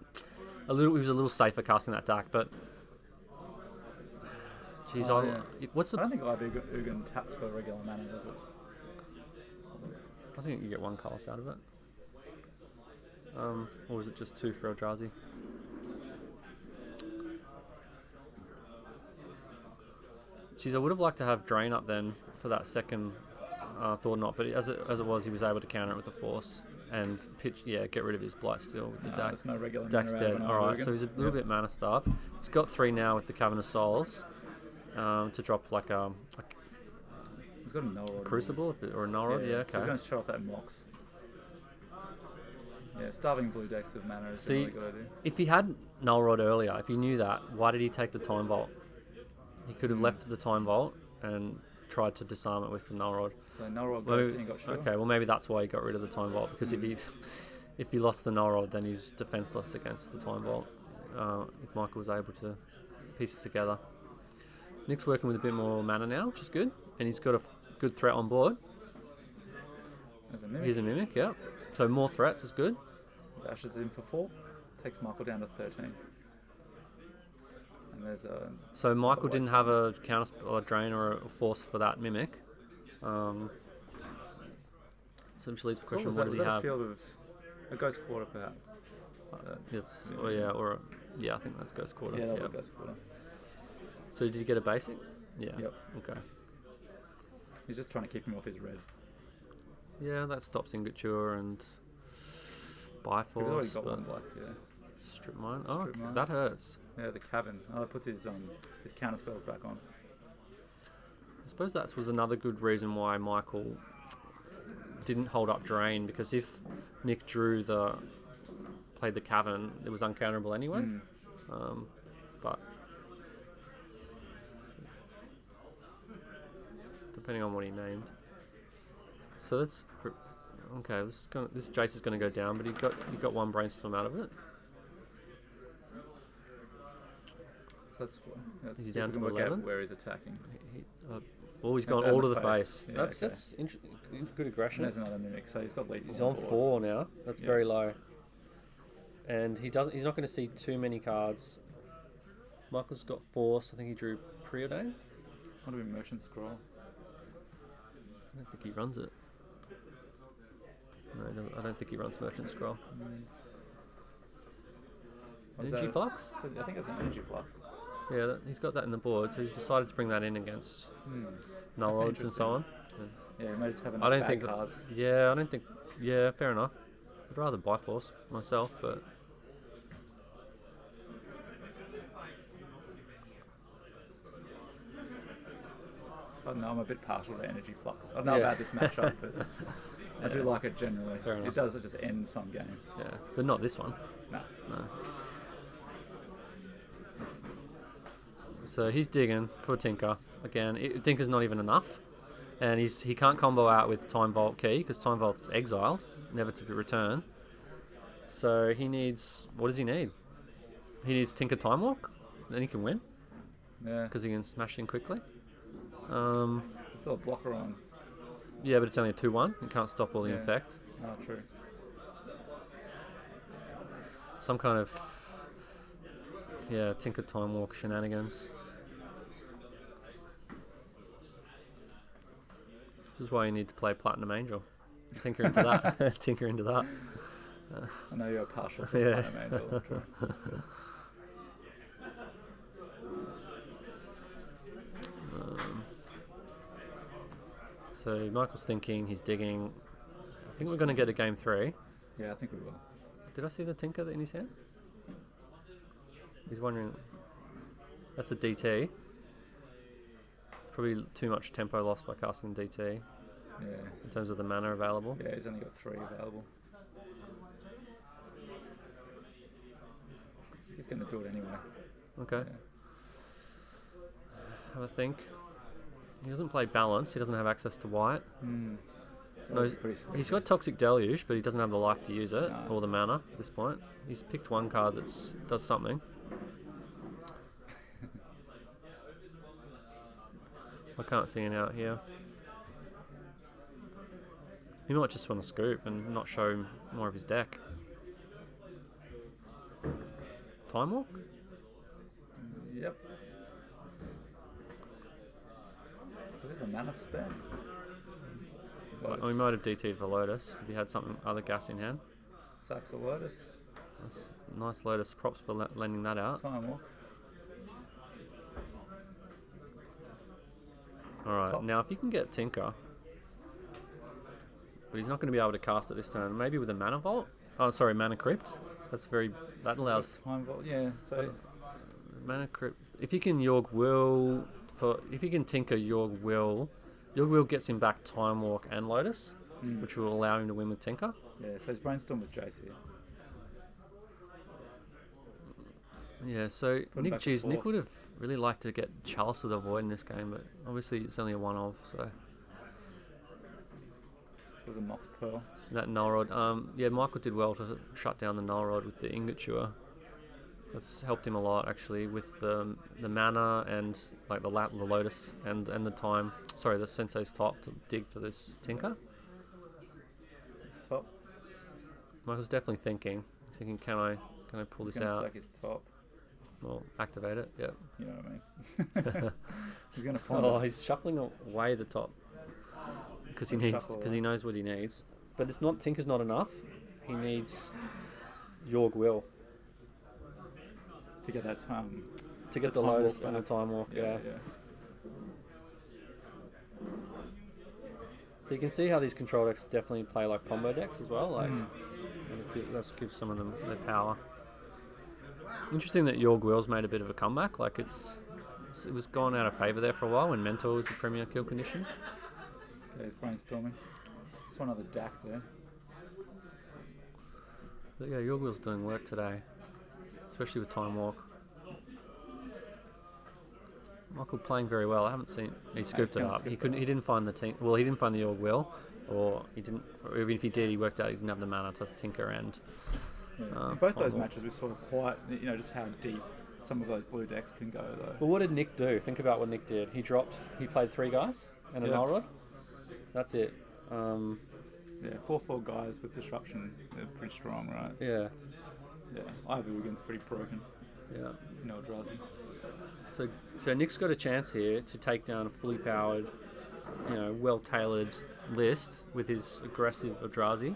[SPEAKER 1] he was a little safer casting that deck, but geez,
[SPEAKER 2] Oh, yeah.
[SPEAKER 1] what's
[SPEAKER 2] I
[SPEAKER 1] the?
[SPEAKER 2] don't think Ugin taps for regular mana, does it?
[SPEAKER 1] I think you get one cast out of it. Or was it just 2 for Eldrazi? Geez, I would have liked to have Drain up then for that second Thought Knot, but as it was, he was able to counter it with the Force and get rid of his Blightsteel with the deck.
[SPEAKER 2] There's no regular
[SPEAKER 1] Deck's
[SPEAKER 2] mana out of
[SPEAKER 1] dead.
[SPEAKER 2] an
[SPEAKER 1] Alright,
[SPEAKER 2] Ugin.
[SPEAKER 1] so he's a little bit mana starved. He's got 3 now with the Cavern of Souls to drop like a
[SPEAKER 2] He's got a Null Rod.
[SPEAKER 1] Crucible or a Null Rod. Yeah,
[SPEAKER 2] So
[SPEAKER 1] okay.
[SPEAKER 2] he's going to shut off that Mox. Yeah, starving blue decks of mana is a
[SPEAKER 1] See,
[SPEAKER 2] really good idea.
[SPEAKER 1] if he had Null Rod earlier, if he knew that, why did he take the Time Vault? He could have left the Time Vault and tried to disarm it with the Null Rod.
[SPEAKER 2] So Null Rod goes and he got sure.
[SPEAKER 1] Okay, well maybe that's why he got rid of the Time Vault, because if he lost the Null Rod, then he was defenseless against the Time Vault. If Michael was able to piece it together. Nick's working with a bit more mana now, which is good, and he's got a good threat on board.
[SPEAKER 2] There's a Mimic.
[SPEAKER 1] Here's a Mimic, yeah. So more threats is good.
[SPEAKER 2] Dashes in for 4. Takes Michael down to 13. And there's a...
[SPEAKER 1] So Michael
[SPEAKER 2] a
[SPEAKER 1] didn't have a counter or a drain or a force for that Mimic. So which leaves the question, what does he
[SPEAKER 2] was that
[SPEAKER 1] have?
[SPEAKER 2] a field of... A Ghost Quarter, perhaps?
[SPEAKER 1] I think that's Ghost Quarter.
[SPEAKER 2] Yeah, that was
[SPEAKER 1] Yep.
[SPEAKER 2] a Ghost Quarter.
[SPEAKER 1] So did you get a basic? Yeah.
[SPEAKER 2] Yep.
[SPEAKER 1] Okay.
[SPEAKER 2] He's just trying to keep him off his red.
[SPEAKER 1] Yeah, that stops Ingature and
[SPEAKER 2] He's already
[SPEAKER 1] Bifrost,
[SPEAKER 2] got
[SPEAKER 1] but
[SPEAKER 2] one black, yeah.
[SPEAKER 1] Strip Mine. Oh,
[SPEAKER 2] Strip Mine.
[SPEAKER 1] that hurts.
[SPEAKER 2] Yeah, the Cavern. Oh, it puts his counter spells back on.
[SPEAKER 1] I suppose that was another good reason why Michael didn't hold up Drain, because if Nick played the Cavern, it was uncounterable anyway. But depending on what he named. So that's okay. This Jace is going to go down, but he got one Brainstorm out of it.
[SPEAKER 2] So that's
[SPEAKER 1] Is he down
[SPEAKER 2] we can
[SPEAKER 1] to
[SPEAKER 2] work
[SPEAKER 1] 11?
[SPEAKER 2] out where he's attacking.
[SPEAKER 1] He's
[SPEAKER 2] That's
[SPEAKER 1] gone
[SPEAKER 2] out
[SPEAKER 1] all to
[SPEAKER 2] the
[SPEAKER 1] the
[SPEAKER 2] face.
[SPEAKER 1] face.
[SPEAKER 2] Yeah,
[SPEAKER 1] That's good aggression.
[SPEAKER 2] And there's another Mimic, so he's got lethal.
[SPEAKER 1] He's on
[SPEAKER 2] board.
[SPEAKER 1] 4 now. That's very low. And he's not going to see too many cards. Michael's got Force. I think he drew Preordain.
[SPEAKER 2] Might have been Merchant Scroll.
[SPEAKER 1] I don't think he runs it. No, I don't think he runs Merchant Scroll.
[SPEAKER 2] Was
[SPEAKER 1] Energy
[SPEAKER 2] that-
[SPEAKER 1] Flux?
[SPEAKER 2] I think it's an Energy Flux.
[SPEAKER 1] Yeah, he's got that in the board, so he's decided to bring that in against Null
[SPEAKER 2] That's
[SPEAKER 1] Rods and so on.
[SPEAKER 2] Yeah, he may just have
[SPEAKER 1] I
[SPEAKER 2] enough
[SPEAKER 1] don't
[SPEAKER 2] bad
[SPEAKER 1] think.
[SPEAKER 2] cards.
[SPEAKER 1] Yeah, fair enough. I'd rather Bifrost myself, but
[SPEAKER 2] I don't know, I'm a bit partial to Energy Flux. I don't know
[SPEAKER 1] Yeah.
[SPEAKER 2] about this matchup, but I do like it generally.
[SPEAKER 1] Fair enough.
[SPEAKER 2] It does just end some games.
[SPEAKER 1] yeah, but not this one.
[SPEAKER 2] No.
[SPEAKER 1] No. So he's digging for Tinker again. Tinker's not even enough, and he can't combo out with Time Vault Key because Time Vault's exiled, never to be returned. So he needs, what does he need? He needs Tinker Time Walk, then he can win
[SPEAKER 2] Yeah.
[SPEAKER 1] because he can smash in quickly.
[SPEAKER 2] There's still a blocker on.
[SPEAKER 1] Yeah, but it's only a 2/1. You can't stop all the
[SPEAKER 2] Yeah.
[SPEAKER 1] infect.
[SPEAKER 2] Oh, true.
[SPEAKER 1] Some kind of Tinker Time Walk shenanigans. This is why you need to play Platinum Angel. Tinker into that. Tinker into that.
[SPEAKER 2] I know you're partial to
[SPEAKER 1] Yeah.
[SPEAKER 2] Platinum Angel. True.
[SPEAKER 1] So Michael's thinking, he's digging. I think we're going to get a game 3.
[SPEAKER 2] Yeah, I think we will.
[SPEAKER 1] Did I see the Tinker in his hand? He's wondering. That's a DT. Probably too much tempo lost by casting DT
[SPEAKER 2] Yeah.
[SPEAKER 1] in terms of the mana available.
[SPEAKER 2] Yeah, he's only got 3 available. He's going to do it anyway.
[SPEAKER 1] Okay.
[SPEAKER 2] Yeah.
[SPEAKER 1] Have a think. He doesn't play balance. He doesn't have access to white.
[SPEAKER 2] That
[SPEAKER 1] No,
[SPEAKER 2] was pretty sweet.
[SPEAKER 1] he's got Toxic Deluge, but he doesn't have the life to use it
[SPEAKER 2] No.
[SPEAKER 1] or the mana at this point. He's picked one card that does something. I can't see an out here. He might just want to scoop and not show more of his deck. Time Walk?
[SPEAKER 2] Yep. Does it have a mana spare?
[SPEAKER 1] Well, we might have DT'd for Lotus if he had something other gas in hand.
[SPEAKER 2] Sacks a Lotus.
[SPEAKER 1] That's nice Lotus. Props for lending that out.
[SPEAKER 2] Time off.
[SPEAKER 1] Alright,
[SPEAKER 2] Top.
[SPEAKER 1] now if you can get Tinker, but he's not going to be able to cast it this turn. Maybe with a Mana Vault? Oh, sorry, Mana Crypt. That allows
[SPEAKER 2] Time Vault, yeah. So
[SPEAKER 1] Mana Crypt. If you can Yorg Will, if you can Tinker Yorg Will gets him back Time Walk and Lotus, which will allow him to win with Tinker.
[SPEAKER 2] yeah, so he's brainstorm with Jace here.
[SPEAKER 1] Yeah, so
[SPEAKER 2] him
[SPEAKER 1] Nick
[SPEAKER 2] back to
[SPEAKER 1] Nick would
[SPEAKER 2] Force.
[SPEAKER 1] have really liked to get Chalice of the Void in this game, but obviously it's only a one-off, so
[SPEAKER 2] So there's a Mox Pearl.
[SPEAKER 1] that Null Rod. Yeah, Michael did well to shut down the Null Rod with the Ingoture. That's helped him a lot actually with the mana and like the Lotus and the time. Sorry, the Sensei's top to dig for this Tinker.
[SPEAKER 2] His top.
[SPEAKER 1] Michael's definitely thinking. He's thinking, can I pull
[SPEAKER 2] He's
[SPEAKER 1] this
[SPEAKER 2] going to
[SPEAKER 1] out?
[SPEAKER 2] sack his top.
[SPEAKER 1] Well, activate it. Yep.
[SPEAKER 2] You know what I mean? He's going to ponder.
[SPEAKER 1] Oh, he's shuffling away the top because he
[SPEAKER 2] Shuffle
[SPEAKER 1] he knows what he needs. But it's not Tinker's not enough. He needs Yorg Will
[SPEAKER 2] to get that time.
[SPEAKER 1] to get
[SPEAKER 2] The
[SPEAKER 1] the
[SPEAKER 2] Time
[SPEAKER 1] Lotus
[SPEAKER 2] Walk
[SPEAKER 1] and the
[SPEAKER 2] back.
[SPEAKER 1] Time Walk. Yeah. So you can see how these control decks definitely play like combo decks as well. Like that gives some of them their power. Interesting that Yorg Will's made a bit of a comeback. Like it was gone out of favour there for a while when Mentor was the premier kill condition.
[SPEAKER 2] Okay, he's brainstorming. It's one other DAC there.
[SPEAKER 1] But yeah, Yorg Will's doing work today, especially with Time Walk. Michael playing very well. I haven't seen. He scooped it
[SPEAKER 2] gonna
[SPEAKER 1] up.
[SPEAKER 2] scoop
[SPEAKER 1] He
[SPEAKER 2] it
[SPEAKER 1] couldn't. He didn't find the Well, he didn't find the Yorg Will, or he didn't. Or even if he did, he worked out he didn't have the mana to Tinker and.
[SPEAKER 2] Yeah. In both
[SPEAKER 1] Time
[SPEAKER 2] those
[SPEAKER 1] Walk.
[SPEAKER 2] matches, we saw quite, just how deep some of those blue decks can go, though.
[SPEAKER 1] Well, what did Nick do? Think about what Nick did. He played 3 guys and a
[SPEAKER 2] Yeah.
[SPEAKER 1] Null Rod. That's it.
[SPEAKER 2] Yeah, 4/4 guys with disruption, they're pretty strong, right?
[SPEAKER 1] Yeah.
[SPEAKER 2] Yeah, Ivy Wiggins pretty broken.
[SPEAKER 1] Yeah.
[SPEAKER 2] No Eldrazi.
[SPEAKER 1] So Nick's got a chance here to take down a fully powered, well-tailored list with his aggressive Eldrazi.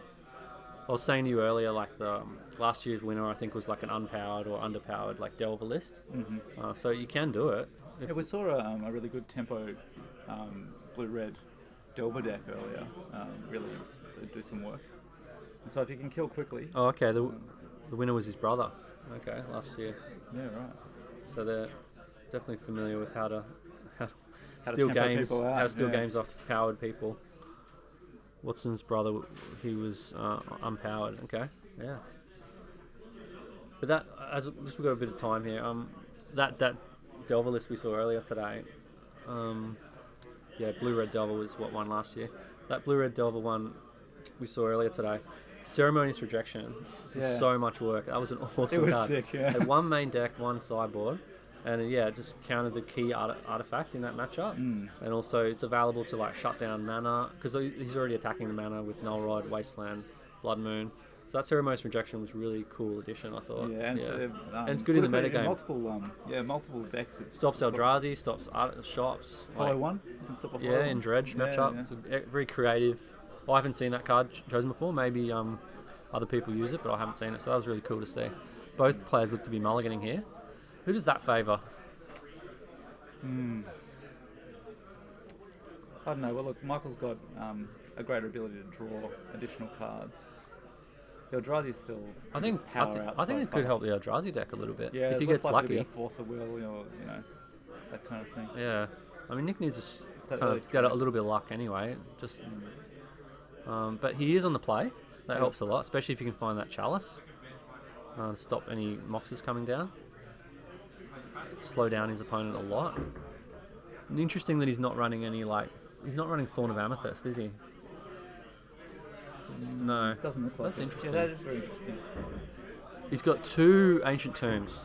[SPEAKER 1] I was saying to you earlier, like the last year's winner, I think was like an unpowered or underpowered like Delver list. So you can do it.
[SPEAKER 2] Yeah, we saw a really good tempo blue-red Delver deck earlier, really do some work. And so if you can kill quickly...
[SPEAKER 1] Oh, okay. The winner was his brother. Okay, last year.
[SPEAKER 2] Yeah, right.
[SPEAKER 1] So they're definitely familiar with how to
[SPEAKER 2] How to
[SPEAKER 1] steal
[SPEAKER 2] tempo
[SPEAKER 1] games,
[SPEAKER 2] people out,
[SPEAKER 1] how to steal
[SPEAKER 2] yeah.
[SPEAKER 1] games off powered people. Watson's brother, he was unpowered. Okay, yeah. But that, as we've got a bit of time here, that Delver list we saw earlier today, blue-red Delver was what won last year. That blue-red Delver one we saw earlier today. Ceremonious Rejection. Did
[SPEAKER 2] Yeah.
[SPEAKER 1] so much work. That was an awesome
[SPEAKER 2] It was
[SPEAKER 1] card.
[SPEAKER 2] sick, yeah.
[SPEAKER 1] Had one main deck, one sideboard, and it just counted the key artifact in that matchup. And also it's available to like shut down mana because he's already attacking the mana with Null Rod, Wasteland, Blood Moon. So that Ceremonious Rejection was really cool addition, I thought.
[SPEAKER 2] Yeah, and, So,
[SPEAKER 1] and it's good in the
[SPEAKER 2] put it
[SPEAKER 1] metagame.
[SPEAKER 2] Multiple decks.
[SPEAKER 1] Stops Eldrazi, stops shops.
[SPEAKER 2] Hollow
[SPEAKER 1] like-
[SPEAKER 2] one. You can stop a
[SPEAKER 1] Yeah,
[SPEAKER 2] hollow
[SPEAKER 1] in
[SPEAKER 2] one.
[SPEAKER 1] Dredge
[SPEAKER 2] Yeah,
[SPEAKER 1] matchup.
[SPEAKER 2] yeah.
[SPEAKER 1] It's very creative. Well, I haven't seen that card chosen before. Maybe other people use it, but I haven't seen it. So that was really cool to see. Both players look to be mulliganing here. Who does that favour?
[SPEAKER 2] I don't know. Well, look, Michael's got a greater ability to draw additional cards. Eldrazi still.
[SPEAKER 1] I think I think it could help the Eldrazi deck a little bit
[SPEAKER 2] Yeah,
[SPEAKER 1] if he
[SPEAKER 2] it's
[SPEAKER 1] gets
[SPEAKER 2] less likely to be
[SPEAKER 1] lucky.
[SPEAKER 2] a force of will, or that kind of thing.
[SPEAKER 1] Yeah, I mean Nick needs to
[SPEAKER 2] that
[SPEAKER 1] kind
[SPEAKER 2] early
[SPEAKER 1] of get a
[SPEAKER 2] threat.
[SPEAKER 1] little bit of luck anyway. Just, but he is on the play. That
[SPEAKER 2] Yeah.
[SPEAKER 1] helps a lot, especially if you can find that chalice. Stop any moxes coming down. Slow down his opponent a lot. And interesting that he's not running any he's not running Thorn of Amethyst, is he? No.
[SPEAKER 2] Doesn't look like
[SPEAKER 1] That's
[SPEAKER 2] it.
[SPEAKER 1] interesting.
[SPEAKER 2] Yeah, that is very interesting.
[SPEAKER 1] He's got 2 Ancient Tombs.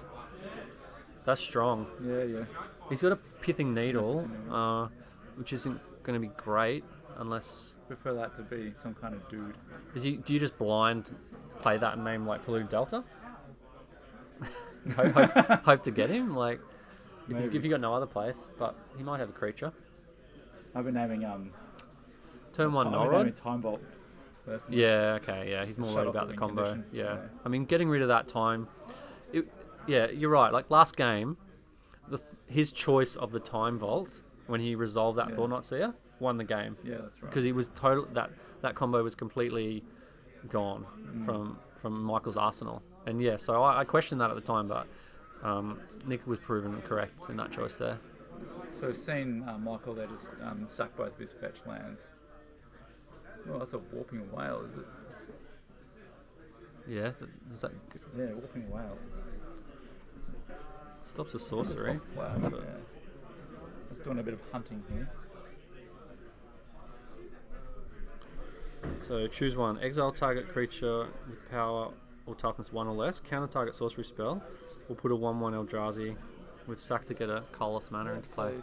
[SPEAKER 1] That's strong.
[SPEAKER 2] Yeah.
[SPEAKER 1] He's got a Pithing Needle, which isn't going to be great unless...
[SPEAKER 2] Prefer that to be some kind of dude.
[SPEAKER 1] Do you just blind play that and name like Polluted Delta? hope to get him? Like, if you got no other place, but he might have a creature.
[SPEAKER 2] I've been naming
[SPEAKER 1] Turn 1
[SPEAKER 2] I've been
[SPEAKER 1] Null Rod.
[SPEAKER 2] naming Time Vault. Personally.
[SPEAKER 1] Yeah, okay, yeah. He's more
[SPEAKER 2] Shut
[SPEAKER 1] worried
[SPEAKER 2] off
[SPEAKER 1] about
[SPEAKER 2] the
[SPEAKER 1] the
[SPEAKER 2] win
[SPEAKER 1] combo.
[SPEAKER 2] condition.
[SPEAKER 1] Yeah.
[SPEAKER 2] Yeah.
[SPEAKER 1] I mean, getting rid of that time... yeah, you're right. Like, last game, his choice of the Time Vault, when he resolved that Thornite Seer, won the game.
[SPEAKER 2] Yeah, that's right.
[SPEAKER 1] Because he was that combo was completely gone from Michael's arsenal. And yeah, so I questioned that at the time, but Nick was proven correct in that choice there.
[SPEAKER 2] So we've seen Michael there just sack both of his fetch lands. Well, that's a Warping Whale, is it?
[SPEAKER 1] Yeah, does that
[SPEAKER 2] Yeah, Warping Whale.
[SPEAKER 1] stops a sorcery?
[SPEAKER 2] Wow,
[SPEAKER 1] but-
[SPEAKER 2] yeah. Just doing a bit of hunting here.
[SPEAKER 1] So choose one. Exile target creature with power or toughness 1 or less. Counter target sorcery spell. Or put a 1/1 Eldrazi with sack to get a colorless mana into play.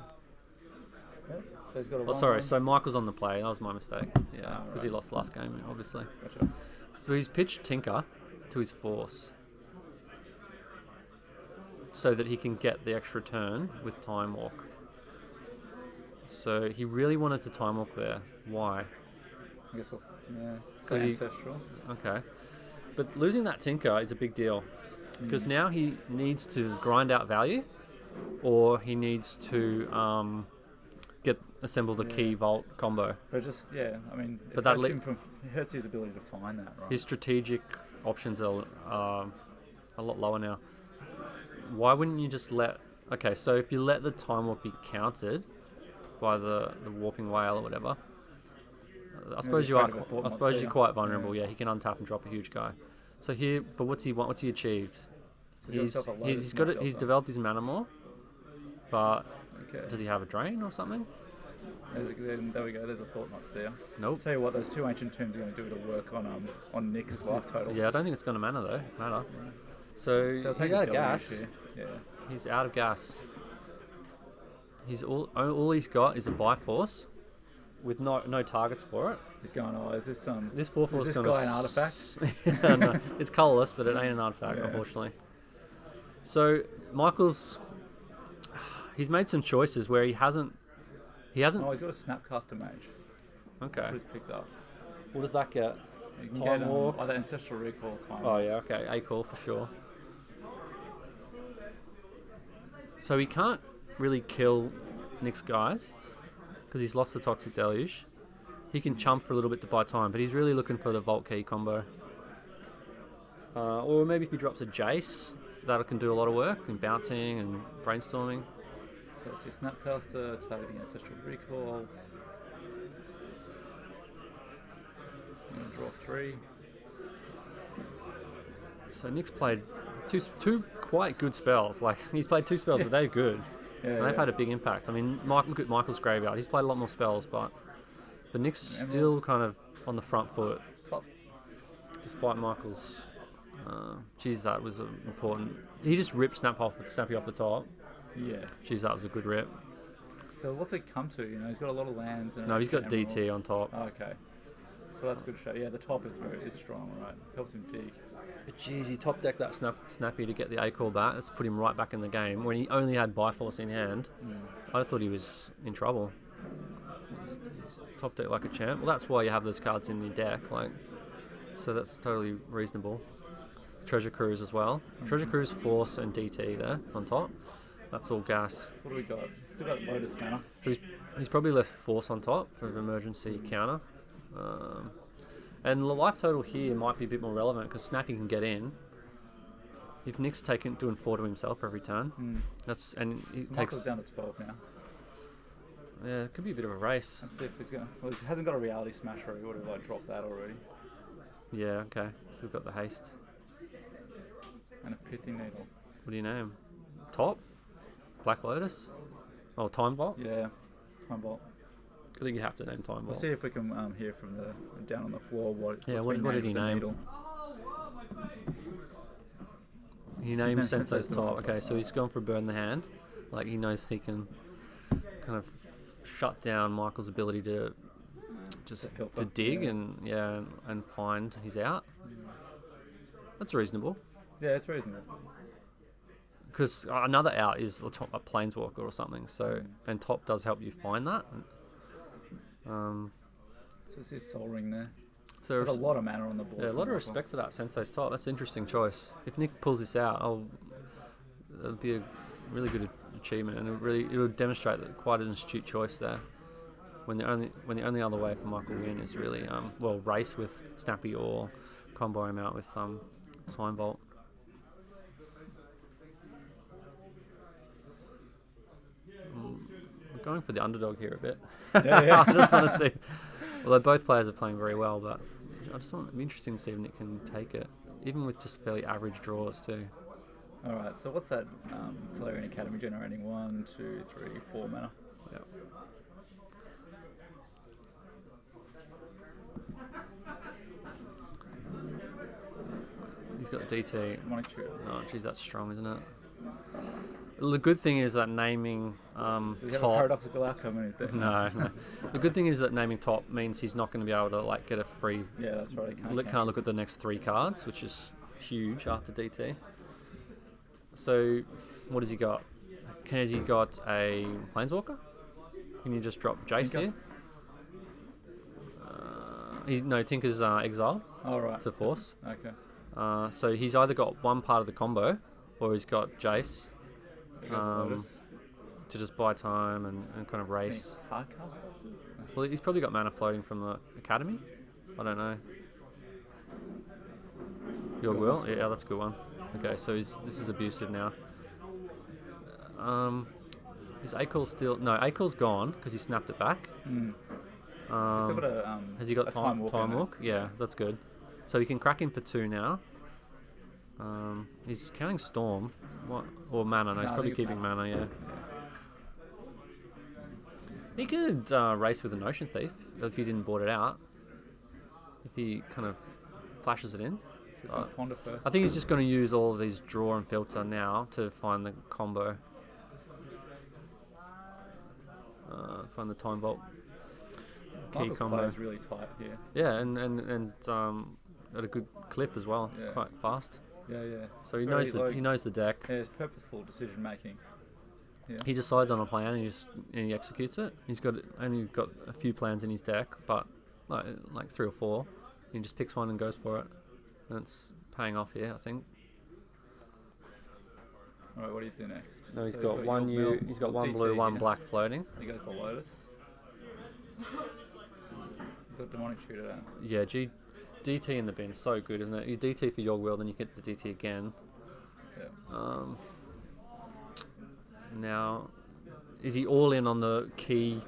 [SPEAKER 2] So he's got a
[SPEAKER 1] Oh, sorry. So Michael's on the play. That was my mistake. Yeah, because he lost last game, obviously.
[SPEAKER 2] Gotcha.
[SPEAKER 1] So he's pitched Tinker to his force, so that he can get the extra turn with Time Walk. So he really wanted to Time Walk there. Why?
[SPEAKER 2] I guess we'll, yeah.
[SPEAKER 1] 'Cause he-
[SPEAKER 2] Ancestral.
[SPEAKER 1] Okay. But losing that Tinker is a big deal. Because now he needs to grind out value, or he needs to assemble the key vault combo.
[SPEAKER 2] But just, yeah, I mean,
[SPEAKER 1] But
[SPEAKER 2] it
[SPEAKER 1] that
[SPEAKER 2] hurts his ability to find that, right?
[SPEAKER 1] His strategic options are a lot lower now. Why wouldn't you just okay, so if you let the Time Walk be countered by the Warping Whale or whatever, I suppose
[SPEAKER 2] you're afraid of a Thought-Knot
[SPEAKER 1] you're
[SPEAKER 2] Seer.
[SPEAKER 1] quite vulnerable. Yeah, he can untap and drop a huge guy. So here, but what's he want? What's he achieved?
[SPEAKER 2] He's got himself a
[SPEAKER 1] He's
[SPEAKER 2] Lotus
[SPEAKER 1] he's
[SPEAKER 2] Knot
[SPEAKER 1] developed his mana more, but
[SPEAKER 2] Okay.
[SPEAKER 1] does he have a drain or something?
[SPEAKER 2] There we go, there's a Thought-Knot Seer.
[SPEAKER 1] Nope.
[SPEAKER 2] Tell you what, those 2 Ancient Tombs are going to do the work on Nick's life total.
[SPEAKER 1] Yeah, I don't think it's going to matter. So
[SPEAKER 2] So I'll
[SPEAKER 1] he's
[SPEAKER 2] take
[SPEAKER 1] out
[SPEAKER 2] a
[SPEAKER 1] of gas.
[SPEAKER 2] Deluge here. Yeah.
[SPEAKER 1] He's out of gas. He's all he's got is a Bifrost with no targets for it.
[SPEAKER 2] He's going, is this
[SPEAKER 1] This 4/4
[SPEAKER 2] is this
[SPEAKER 1] gonna
[SPEAKER 2] guy an artifact?
[SPEAKER 1] No, it's colorless, but it ain't an artifact,
[SPEAKER 2] Yeah.
[SPEAKER 1] unfortunately. So he's made some choices where he hasn't.
[SPEAKER 2] Oh, he's got a Snapcaster Mage. That's
[SPEAKER 1] Okay.
[SPEAKER 2] what he's picked up.
[SPEAKER 1] What does that get?
[SPEAKER 2] You can
[SPEAKER 1] Time
[SPEAKER 2] get
[SPEAKER 1] Walk.
[SPEAKER 2] either Ancestral Recall Time.
[SPEAKER 1] Oh yeah, okay, A-Call for sure. So he can't really kill Nick's guys because he's lost the Toxic Deluge. He can chump for a little bit to buy time, but he's really looking for the Vault Key combo. Or maybe if he drops a Jace, that can do a lot of work in bouncing and brainstorming.
[SPEAKER 2] So it's your Snapcaster targeting Ancestral Recall. I'm going to draw 3.
[SPEAKER 1] So Nick's played two quite good spells. Like he's played 2 spells, but they're good.
[SPEAKER 2] Yeah,
[SPEAKER 1] And they've had a big impact. I mean, look at Michael's graveyard. He's played a lot more spells, but Nick's still kind of on the front foot,
[SPEAKER 2] Top.
[SPEAKER 1] despite Michael's. Geez, that was important. He just ripped Snappy off the top.
[SPEAKER 2] Yeah.
[SPEAKER 1] Geez, that was a good rip.
[SPEAKER 2] So what's it come to? He's got a lot of lands. And
[SPEAKER 1] No, he's got
[SPEAKER 2] Emerald.
[SPEAKER 1] DT on top.
[SPEAKER 2] Oh, okay. So that's good show. Yeah, the top is strong, right? Helps him dig.
[SPEAKER 1] But geez, he top decked that Snappy to get the A-Call back. That's put him right back in the game when he only had Bifrost in hand. I thought he was in trouble. He's top deck like a champ. Well, that's why you have those cards in your deck. So that's totally reasonable. Treasure Cruise as well. Treasure Cruise, Force, and DT there on top. That's all gas.
[SPEAKER 2] So what do we got? Still got Lotus Mana.
[SPEAKER 1] So he's probably left Force on top for an emergency counter. And the life total here might be a bit more relevant because Snappy can get in. If Nick's doing 4 to himself every turn, and he
[SPEAKER 2] So
[SPEAKER 1] takes.
[SPEAKER 2] Michael's down to 12 now.
[SPEAKER 1] Yeah, it could be a bit of a race.
[SPEAKER 2] Let's see if he's going to... Well, he hasn't got a reality smasher. He would have like dropped that already.
[SPEAKER 1] Yeah, okay. So we've got the haste.
[SPEAKER 2] And a pithy needle.
[SPEAKER 1] What do you name? Top? Black Lotus? Oh, Time Vault?
[SPEAKER 2] Yeah, time bolt.
[SPEAKER 1] I think you have to name Time
[SPEAKER 2] We'll
[SPEAKER 1] Vault.
[SPEAKER 2] see if we can hear from the down on the floor what.
[SPEAKER 1] Yeah,
[SPEAKER 2] what's
[SPEAKER 1] what
[SPEAKER 2] been
[SPEAKER 1] did
[SPEAKER 2] named
[SPEAKER 1] he
[SPEAKER 2] with the
[SPEAKER 1] name?
[SPEAKER 2] needle.
[SPEAKER 1] He named
[SPEAKER 2] named
[SPEAKER 1] Sensei's
[SPEAKER 2] Sensei's
[SPEAKER 1] top.
[SPEAKER 2] top.
[SPEAKER 1] Okay, so he's gone for Burn the Hand. Like, he knows he can kind of shut down Michael's ability to just
[SPEAKER 2] To filter,
[SPEAKER 1] to dig
[SPEAKER 2] yeah.
[SPEAKER 1] and find his out. That's reasonable.
[SPEAKER 2] Yeah, it's reasonable.
[SPEAKER 1] Because another out is a Planeswalker or something. So and top does help you find that.
[SPEAKER 2] So it's his Soul Ring there.
[SPEAKER 1] So
[SPEAKER 2] There's a lot of mana on the board.
[SPEAKER 1] yeah, a
[SPEAKER 2] for
[SPEAKER 1] lot of
[SPEAKER 2] Michael.
[SPEAKER 1] respect for that Sensei's top. That's an interesting choice. If Nick pulls this out, it'll be a really good achievement, and it would demonstrate that quite an astute choice there. When the only other way for Michael to win is really race with Snappy or combo him out with Slime Bolt. I'm going for the underdog here a bit.
[SPEAKER 2] Yeah.
[SPEAKER 1] I just want to see. Although both players are playing very well, but it'd be interesting to see if Nick can take it, even with just fairly average draws too.
[SPEAKER 2] Alright, so what's that Tolarian Academy generating? 1, 2, 3, 4 mana.
[SPEAKER 1] Yeah. He's got DT.
[SPEAKER 2] Demonic Tutor.
[SPEAKER 1] Oh, geez, that's strong, isn't it? The good thing is that naming
[SPEAKER 2] Does he have a
[SPEAKER 1] top.
[SPEAKER 2] paradoxical outcome in his deck?
[SPEAKER 1] No. The good thing is that naming top means he's not going to be able to like get a free.
[SPEAKER 2] Yeah, that's right. He
[SPEAKER 1] Can't look at the next 3 cards, which is huge after DT. So, what has he got? Has he got a Planeswalker? Can you just drop Jace
[SPEAKER 2] Tinker.
[SPEAKER 1] here? Tinker's exiled
[SPEAKER 2] Alright.
[SPEAKER 1] to force.
[SPEAKER 2] Okay.
[SPEAKER 1] So he's either got one part of the combo, or he's got Jace
[SPEAKER 2] There goes the Lotus.
[SPEAKER 1] to just buy time and kind of race.
[SPEAKER 2] Any hard cast busters?
[SPEAKER 1] Well, he's probably got mana floating from the academy. I don't know. Your will? Yeah, that's a good one. Okay, so this is abusive now. Is Akel still? No, Akel's gone because he snapped it back.
[SPEAKER 2] He's still got a,
[SPEAKER 1] Has he got
[SPEAKER 2] a
[SPEAKER 1] time
[SPEAKER 2] walk in there.
[SPEAKER 1] walk? Yeah, that's good. So he can crack him for 2 now. He's counting Storm. What? Or mana? No, he's
[SPEAKER 2] No, I
[SPEAKER 1] probably
[SPEAKER 2] think it's
[SPEAKER 1] keeping mana. Yeah. He could race with a Notion Thief if he didn't board it out. If he kind of flashes it in.
[SPEAKER 2] So he's gonna ponder first.
[SPEAKER 1] I think he's just going to use all of these draw and filter now to find the combo. Find the Time Vault key
[SPEAKER 2] Michael's
[SPEAKER 1] combo.
[SPEAKER 2] play is really tight here.
[SPEAKER 1] Yeah, and at a good clip as well,
[SPEAKER 2] Yeah.
[SPEAKER 1] quite fast.
[SPEAKER 2] Yeah, yeah.
[SPEAKER 1] So he
[SPEAKER 2] It's
[SPEAKER 1] knows
[SPEAKER 2] very,
[SPEAKER 1] he knows the deck.
[SPEAKER 2] Yeah, it's purposeful decision making. Yeah.
[SPEAKER 1] He decides on a plan and he executes it. He's only got a few plans in his deck, but like 3 or 4. He just picks one and goes for it, and it's paying off here, I think.
[SPEAKER 2] Alright, what do you do next?
[SPEAKER 1] No, he's
[SPEAKER 2] So
[SPEAKER 1] got one
[SPEAKER 2] your mill,
[SPEAKER 1] he's got
[SPEAKER 2] your
[SPEAKER 1] one
[SPEAKER 2] DT
[SPEAKER 1] blue, one
[SPEAKER 2] here.
[SPEAKER 1] black floating.
[SPEAKER 2] He goes the Lotus. He's got Demonic Tutor down.
[SPEAKER 1] Yeah, DT in the bin, so good, isn't it? You DT for your will, then you get the DT again.
[SPEAKER 2] Yeah.
[SPEAKER 1] Now, is he all in on the key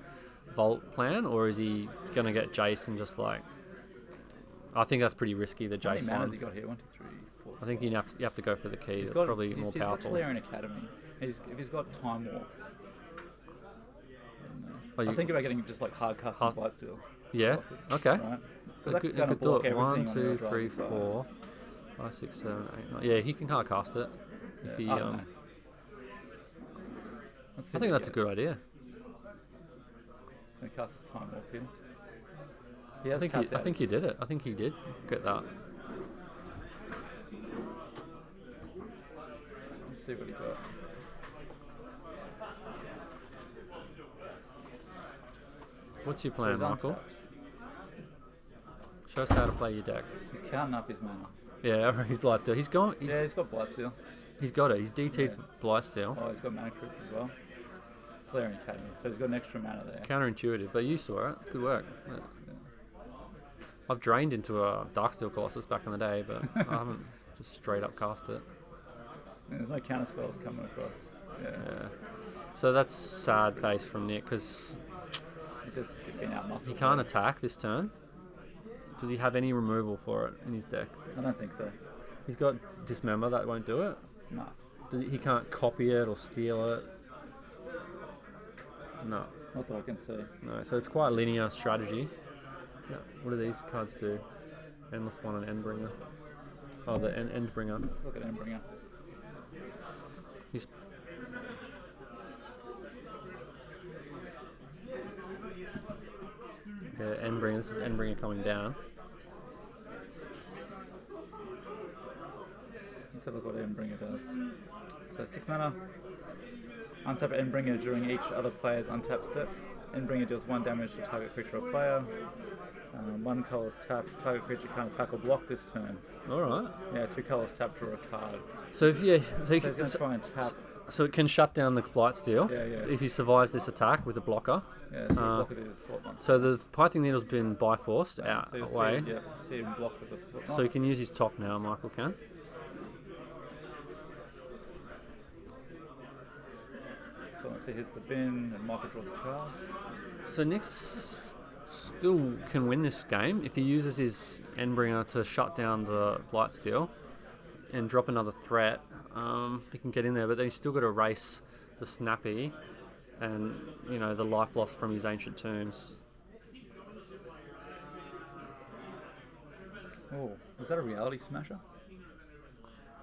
[SPEAKER 1] vault plan, or is he going to get Jace and just like... I think that's pretty risky, the
[SPEAKER 2] How many
[SPEAKER 1] Jace
[SPEAKER 2] mana has
[SPEAKER 1] one.
[SPEAKER 2] he got here? 1, 2, 3, 4.
[SPEAKER 1] I think you have to go for the key.
[SPEAKER 2] He's
[SPEAKER 1] That's
[SPEAKER 2] got,
[SPEAKER 1] probably more
[SPEAKER 2] he's
[SPEAKER 1] powerful.
[SPEAKER 2] got Tolarian Academy. If he's got Time Walk.
[SPEAKER 1] Oh,
[SPEAKER 2] I think about getting just like hard custom
[SPEAKER 1] Hard-
[SPEAKER 2] Blightsteel.
[SPEAKER 1] Yeah,
[SPEAKER 2] Bosses,
[SPEAKER 1] okay.
[SPEAKER 2] Right?
[SPEAKER 1] You
[SPEAKER 2] Because
[SPEAKER 1] could,
[SPEAKER 2] that's going to
[SPEAKER 1] do
[SPEAKER 2] block
[SPEAKER 1] it.
[SPEAKER 2] everything
[SPEAKER 1] 1,
[SPEAKER 2] on the
[SPEAKER 1] 2,
[SPEAKER 2] Eldrazi
[SPEAKER 1] 3,
[SPEAKER 2] side.
[SPEAKER 1] 4, 5, 6, 7, 8, 9. Yeah, he can hard cast it. If he,
[SPEAKER 2] I don't know. Let's see
[SPEAKER 1] I
[SPEAKER 2] if
[SPEAKER 1] think
[SPEAKER 2] he
[SPEAKER 1] that's a
[SPEAKER 2] gets-
[SPEAKER 1] good idea.
[SPEAKER 2] He casts his Time Walk in. He
[SPEAKER 1] I
[SPEAKER 2] has
[SPEAKER 1] think
[SPEAKER 2] tapped
[SPEAKER 1] I think he
[SPEAKER 2] out.
[SPEAKER 1] did it. I think he did get that.
[SPEAKER 2] Let's see what he got.
[SPEAKER 1] What's your
[SPEAKER 2] So
[SPEAKER 1] plan,
[SPEAKER 2] he's
[SPEAKER 1] Michael?
[SPEAKER 2] untapped.
[SPEAKER 1] Show us how to play your deck.
[SPEAKER 2] He's counting up his mana.
[SPEAKER 1] Yeah, he's Blightsteel. He's gone.
[SPEAKER 2] Yeah, he's got Blightsteel.
[SPEAKER 1] He's got it. He's DT'd
[SPEAKER 2] Yeah.
[SPEAKER 1] Blightsteel.
[SPEAKER 2] Oh, he's got Mana Crypt as well. Tolarian Academy. So he's got an extra mana there.
[SPEAKER 1] Counterintuitive, but you saw it. Good work. Yeah. I've drained into a Darksteel Colossus back in the day, but I haven't just straight up cast it.
[SPEAKER 2] There's no counter spells coming across.
[SPEAKER 1] Yeah. So that's sad face from Nick, because
[SPEAKER 2] He's just been out muscle.
[SPEAKER 1] he can't attack this turn. Does he have any removal for it in his deck?
[SPEAKER 2] I don't think so.
[SPEAKER 1] He's got Dismember, that won't do it.
[SPEAKER 2] No.
[SPEAKER 1] He can't copy it or steal it. No.
[SPEAKER 2] Not that I can see.
[SPEAKER 1] No, so it's quite a linear strategy. Yeah. What do these cards do? Endless One and Endbringer. Oh, the Endbringer.
[SPEAKER 2] Let's look at Endbringer.
[SPEAKER 1] He's Endbringer. This is Endbringer coming down.
[SPEAKER 2] Let's have a look what Endbringer does. So 6 mana. Untap Endbringer during each other player's untap step. Endbringer deals 1 damage to target creature or player. 1 color's tapped. Target creature can't attack or block this turn.
[SPEAKER 1] All right.
[SPEAKER 2] Yeah, 2 colors tapped, draw a card.
[SPEAKER 1] So if so,
[SPEAKER 2] So he's going to try and tap.
[SPEAKER 1] so it can shut down the Blightsteel
[SPEAKER 2] Yeah.
[SPEAKER 1] if he survives this attack with a blocker.
[SPEAKER 2] Yeah, so block with his slot once.
[SPEAKER 1] So the Pithing Needle's been Bifrost out
[SPEAKER 2] So you'll
[SPEAKER 1] away.
[SPEAKER 2] see him block with the slot.
[SPEAKER 1] So he can use his top now, Michael can.
[SPEAKER 2] So let's see, here's the bin, and Michael draws a card.
[SPEAKER 1] So Nick's still can win this game if he uses his Endbringer to shut down the Blightsteel and drop another threat. He can get in there, but then he's still got to erase the Snappy and, you know, the life loss from his Ancient Tombs.
[SPEAKER 2] Oh, was that a Reality Smasher?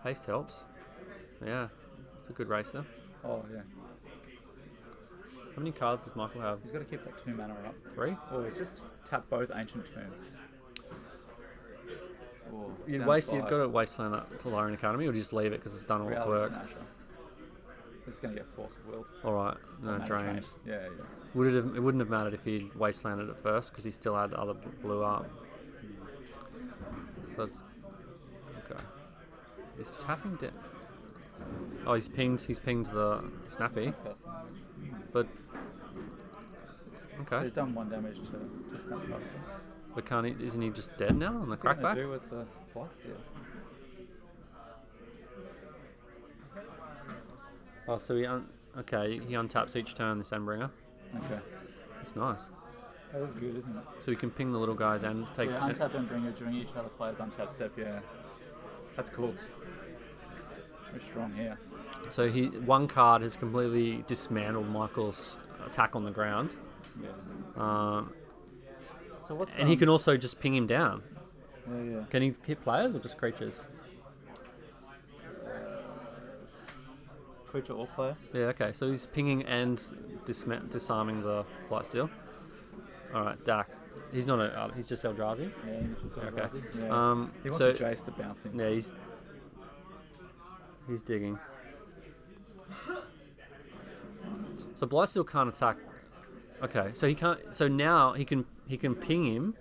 [SPEAKER 1] Haste helps. Yeah, it's a good racer.
[SPEAKER 2] Oh, yeah.
[SPEAKER 1] How many cards does Michael have?
[SPEAKER 2] He's got to keep that 2 mana up.
[SPEAKER 1] 3?
[SPEAKER 2] Oh, he's just tapped both Ancient Tombs. Oh,
[SPEAKER 1] You'd
[SPEAKER 2] down
[SPEAKER 1] waste.
[SPEAKER 2] 5.
[SPEAKER 1] You've got to wasteland that to Lorien Academy, or just leave it because it's done all its
[SPEAKER 2] Reality
[SPEAKER 1] work.
[SPEAKER 2] Smasher. This is going to get Force of Will.
[SPEAKER 1] All right, no
[SPEAKER 2] Mana
[SPEAKER 1] drained.
[SPEAKER 2] drained. Yeah.
[SPEAKER 1] Would it have? It wouldn't have mattered if he'd wastelanded it first because he still had other blue up. So it's, okay. He's tapping down. Oh, he's pinged. He's pinged the Snappy,
[SPEAKER 2] First time.
[SPEAKER 1] but
[SPEAKER 2] So
[SPEAKER 1] okay.
[SPEAKER 2] he's done 1 damage to Snapcaster.
[SPEAKER 1] But can't he? Isn't he just dead now on the
[SPEAKER 2] What's he going to
[SPEAKER 1] crackback?
[SPEAKER 2] do with the Blightsteel?
[SPEAKER 1] Oh, so he he untaps each turn this Endbringer.
[SPEAKER 2] Okay.
[SPEAKER 1] That's nice.
[SPEAKER 2] That is good, isn't it?
[SPEAKER 1] So he can ping the little guys and take.
[SPEAKER 2] Yeah, untap and bring it during each other player's untap step, yeah. That's cool. We're strong here.
[SPEAKER 1] So one card has completely dismantled Michael's attack on the ground.
[SPEAKER 2] Yeah. So what's
[SPEAKER 1] And he can also just ping him down.
[SPEAKER 2] Yeah.
[SPEAKER 1] Can he hit players or just creatures?
[SPEAKER 2] Creature or player?
[SPEAKER 1] Yeah, okay. So he's pinging and disarming the Blightsteel. Alright, Dak. He's not he's just Eldrazi.
[SPEAKER 2] Yeah, he's just
[SPEAKER 1] Okay.
[SPEAKER 2] Eldrazi. Yeah. He wants
[SPEAKER 1] so
[SPEAKER 2] a Jace to bounce him.
[SPEAKER 1] yeah, he's digging. So Blightsteel can't attack. Okay, so he can't. So now he can ping him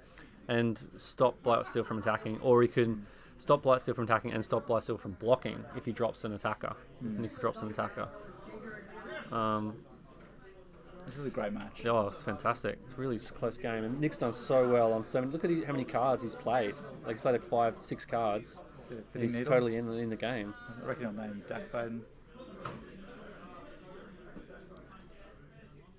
[SPEAKER 1] and stop Blightsteel from attacking, or he can stop Blightsteel from attacking and stop Blightsteel from blocking if he drops an attacker. Nick drops an attacker.
[SPEAKER 2] This is a great match.
[SPEAKER 1] Oh, it's fantastic. It's really just a close game, and Nick's done so well on so many. Look at how many cards he's played. Like he's played like 5-6 cards. And he's totally in the game.
[SPEAKER 2] I reckon I'll name Dak Faden.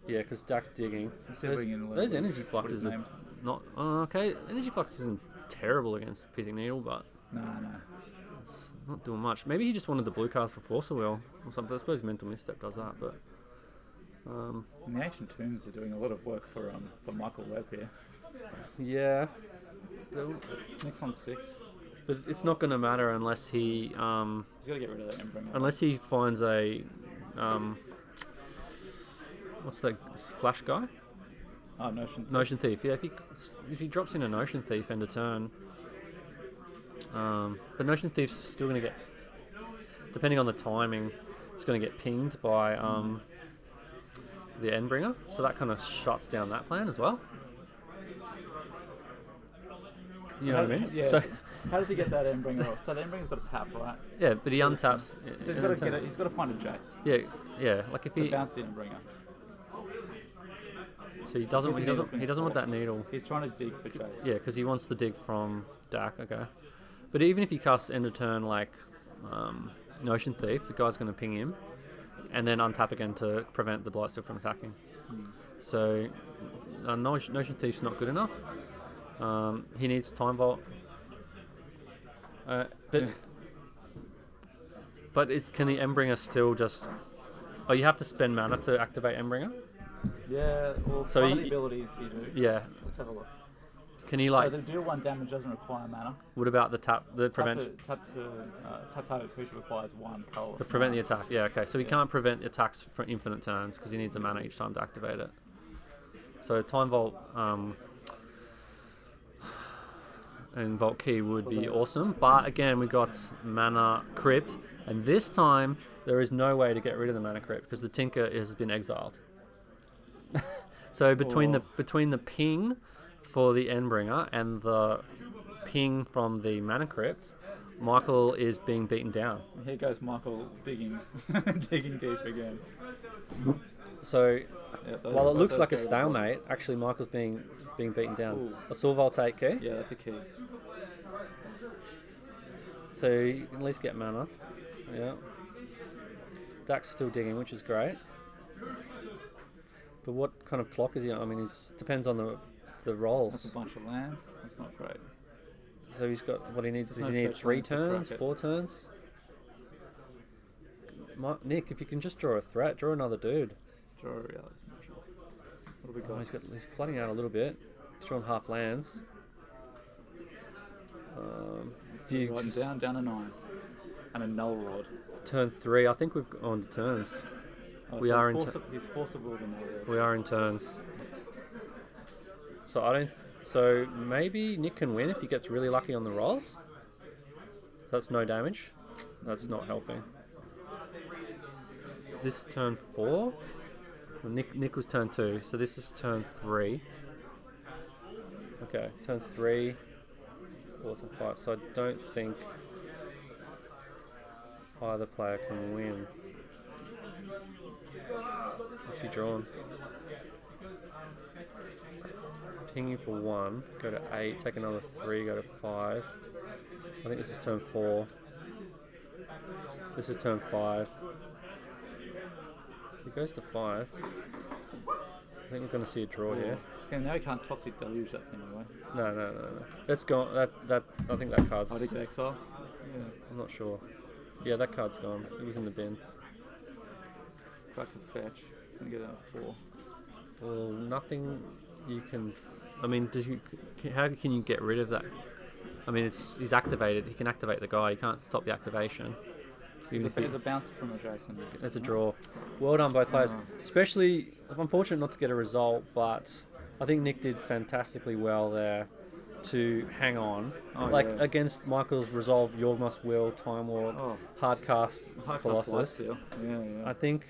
[SPEAKER 1] Yeah, because Dak's digging.
[SPEAKER 2] Let's see if we can learn
[SPEAKER 1] Those
[SPEAKER 2] what
[SPEAKER 1] energy
[SPEAKER 2] his- what
[SPEAKER 1] fluxes
[SPEAKER 2] his
[SPEAKER 1] are
[SPEAKER 2] named.
[SPEAKER 1] not okay. Energy flux isn't terrible against Pithing Needle, but
[SPEAKER 2] No.
[SPEAKER 1] it's not doing much. Maybe he just wanted the blue cards for Force of Will or something. I suppose Mental Misstep does that, but
[SPEAKER 2] And the Ancient Tombs are doing a lot of work for Michael Webb here.
[SPEAKER 1] yeah.
[SPEAKER 2] Nick's on 6.
[SPEAKER 1] But it's not going to matter unless he
[SPEAKER 2] He's got to get rid of that Endbringer.
[SPEAKER 1] unless he finds a what's that Flash guy?
[SPEAKER 2] Oh,
[SPEAKER 1] Notion Thief. Yeah, if he drops in a Notion Thief end of turn, but Notion Thief's still going to get, depending on the timing, it's going to get pinged by the Endbringer, so that kind of shuts down that plan as well. You know what I mean?
[SPEAKER 2] Yeah.
[SPEAKER 1] So,
[SPEAKER 2] How does he get that Endbringer off? So the Endbringer's got to tap, right?
[SPEAKER 1] yeah, but he untaps.
[SPEAKER 2] So he's got to get it. He's got to find a Jace
[SPEAKER 1] Yeah. Like if
[SPEAKER 2] to
[SPEAKER 1] he
[SPEAKER 2] bounce the Endbringer.
[SPEAKER 1] So he doesn't
[SPEAKER 2] If
[SPEAKER 1] he doesn't want that
[SPEAKER 2] forced.
[SPEAKER 1] needle.
[SPEAKER 2] He's trying to dig for chase.
[SPEAKER 1] Yeah, because he wants to dig from Dak. Okay, but even if he casts end of turn like Notion Thief, the guy's going to ping him, and then untap again to prevent the Blightsteel from attacking. So Notion Thief's not good enough. He needs Time Vault. But can the Endbringer still just... Oh, you have to spend mana to activate Endbringer?
[SPEAKER 2] Yeah, well,
[SPEAKER 1] So
[SPEAKER 2] one of
[SPEAKER 1] he-
[SPEAKER 2] the abilities you do.
[SPEAKER 1] Yeah.
[SPEAKER 2] Let's have a look.
[SPEAKER 1] Can he
[SPEAKER 2] So
[SPEAKER 1] like...
[SPEAKER 2] the deal 1 damage doesn't require mana.
[SPEAKER 1] What about the prevent...
[SPEAKER 2] Tap target creature requires 1 color.
[SPEAKER 1] To prevent the attack, yeah, okay. So he can't prevent attacks for infinite turns because he needs a mana each time to activate it. So Time Vault and Vault Key would be awesome. But again, we got Mana Crypt, and this time there is no way to get rid of the Mana Crypt because the Tinker has been exiled. So between the ping for the Endbringer and the ping from the Mana Crypt, Michael is being beaten down.
[SPEAKER 2] Here goes Michael digging, digging deep again.
[SPEAKER 1] So
[SPEAKER 2] Yeah,
[SPEAKER 1] while it looks
[SPEAKER 2] those
[SPEAKER 1] like a
[SPEAKER 2] go
[SPEAKER 1] stalemate, actually Michael's being beaten down.
[SPEAKER 2] Ooh.
[SPEAKER 1] A Soul Voltaic key,
[SPEAKER 2] Yeah, that's a key.
[SPEAKER 1] so you can at least get mana. Yeah. Dak's still digging, which is great. But what kind of clock is he on? I mean, it depends on the
[SPEAKER 2] That's
[SPEAKER 1] rolls.
[SPEAKER 2] a bunch of lands. That's not great.
[SPEAKER 1] So he's got what he needs. Does
[SPEAKER 2] There's
[SPEAKER 1] he
[SPEAKER 2] no
[SPEAKER 1] need
[SPEAKER 2] fetch
[SPEAKER 1] 3
[SPEAKER 2] lands to
[SPEAKER 1] turns,
[SPEAKER 2] crack it.
[SPEAKER 1] 4 turns? Nick, if you can just draw a threat, draw another dude.
[SPEAKER 2] Draw a reality smasher. What have we
[SPEAKER 1] Oh,
[SPEAKER 2] got?
[SPEAKER 1] he's flooding out a little bit. He's drawing half lands. Do you
[SPEAKER 2] Writing
[SPEAKER 1] just
[SPEAKER 2] down a 9. And a null rod.
[SPEAKER 1] turn 3? I think we've gone to turns.
[SPEAKER 2] Oh,
[SPEAKER 1] We
[SPEAKER 2] so
[SPEAKER 1] are
[SPEAKER 2] he's
[SPEAKER 1] in
[SPEAKER 2] he's forcible with a null rod.
[SPEAKER 1] We are in turns. So I don't. So maybe Nick can win if he gets really lucky on the rolls. So that's no damage. That's not helping. Is this turn 4? Well, Nick was turn 2, so this is turn 3. Okay, turn 3, 4, and 5. So I don't think either player can win. What's he drawn? Ping you for 1, go to 8, take another 3, go to 5. I think this is turn 4. This is turn 5. He goes to 5. I think we're going to see a draw here.
[SPEAKER 2] Okay, now he can't toxic deluge that thing away.
[SPEAKER 1] No. That's gone. That I think that card's.
[SPEAKER 2] Oh, did he get exile? Yeah.
[SPEAKER 1] I'm not sure. Yeah, that card's gone. It was in the bin.
[SPEAKER 2] Cracks a fetch. He's gonna get out of 4.
[SPEAKER 1] Well, nothing you can. I mean, how can you get rid of that? I mean, he's activated. He can activate the guy. You can't stop the activation.
[SPEAKER 2] It's a bounce from adjacent.
[SPEAKER 1] It's a draw. Well done, both players. Especially, I'm fortunate not to get a result, but I think Nick did fantastically well there to hang on. Against Michael's Resolve, Yorgmoth's Will, Time Walk, Hardcast, Colossus.
[SPEAKER 2] Yeah.
[SPEAKER 1] I think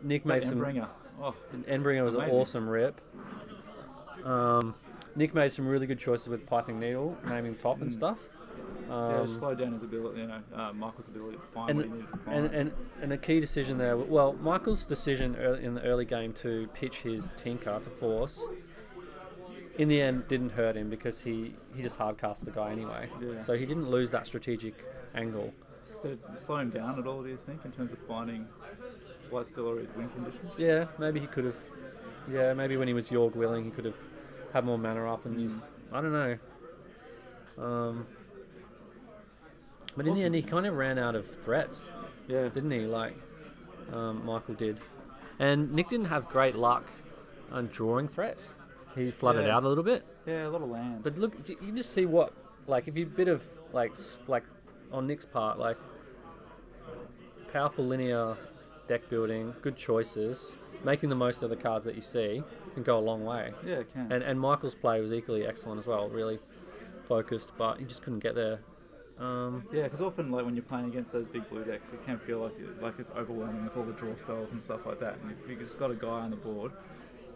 [SPEAKER 1] Nick made some...
[SPEAKER 2] Endbringer. Oh,
[SPEAKER 1] Endbringer was
[SPEAKER 2] amazing.
[SPEAKER 1] an awesome rip. Nick made some really good choices with Python Needle, naming top and stuff.
[SPEAKER 2] Just slow down his ability, Michael's ability to find what he needed to find.
[SPEAKER 1] And a key decision there. Well, Michael's decision in the early game to pitch his Tinker to force, in the end, didn't hurt him because he just hardcast the guy anyway.
[SPEAKER 2] Yeah.
[SPEAKER 1] So he didn't lose that strategic angle.
[SPEAKER 2] Did it slow him down at all, do you think, in terms of finding Blightsteel or his win condition?
[SPEAKER 1] Yeah, maybe he could have. Yeah, maybe when he was Yorg willing, he could have had more mana up and used. I don't know. But in the end, he kind of ran out of threats, didn't he? Like Michael did. And Nick didn't have great luck on drawing threats. He flooded out a little bit.
[SPEAKER 2] Yeah, a lot of land.
[SPEAKER 1] But look, you can just see what, like, if you bit of, like on Nick's part, like, powerful linear deck building, good choices, making the most of the cards that you see can go a long way.
[SPEAKER 2] Yeah, it can.
[SPEAKER 1] And Michael's play was equally excellent as well, really focused, but he just couldn't get there.
[SPEAKER 2] Yeah, because often, like, when you're playing against those big blue decks, it can feel like it's overwhelming with all the draw spells and stuff like that. And if you've just got a guy on the board,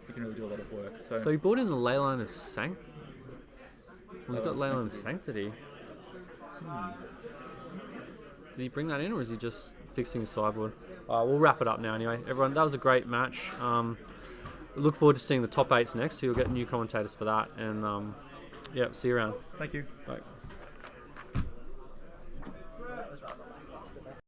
[SPEAKER 2] you can really do a lot of work.
[SPEAKER 1] So he brought in the Leyline of Sanctity. Well, he's got Leyline of Sanctity. Did he bring that in, or is he just fixing his sideboard? We'll wrap it up now anyway. Everyone, that was a great match. look forward to seeing the top 8s next. So you'll get new commentators for that. And yeah, see you around.
[SPEAKER 2] Thank you.
[SPEAKER 1] Bye.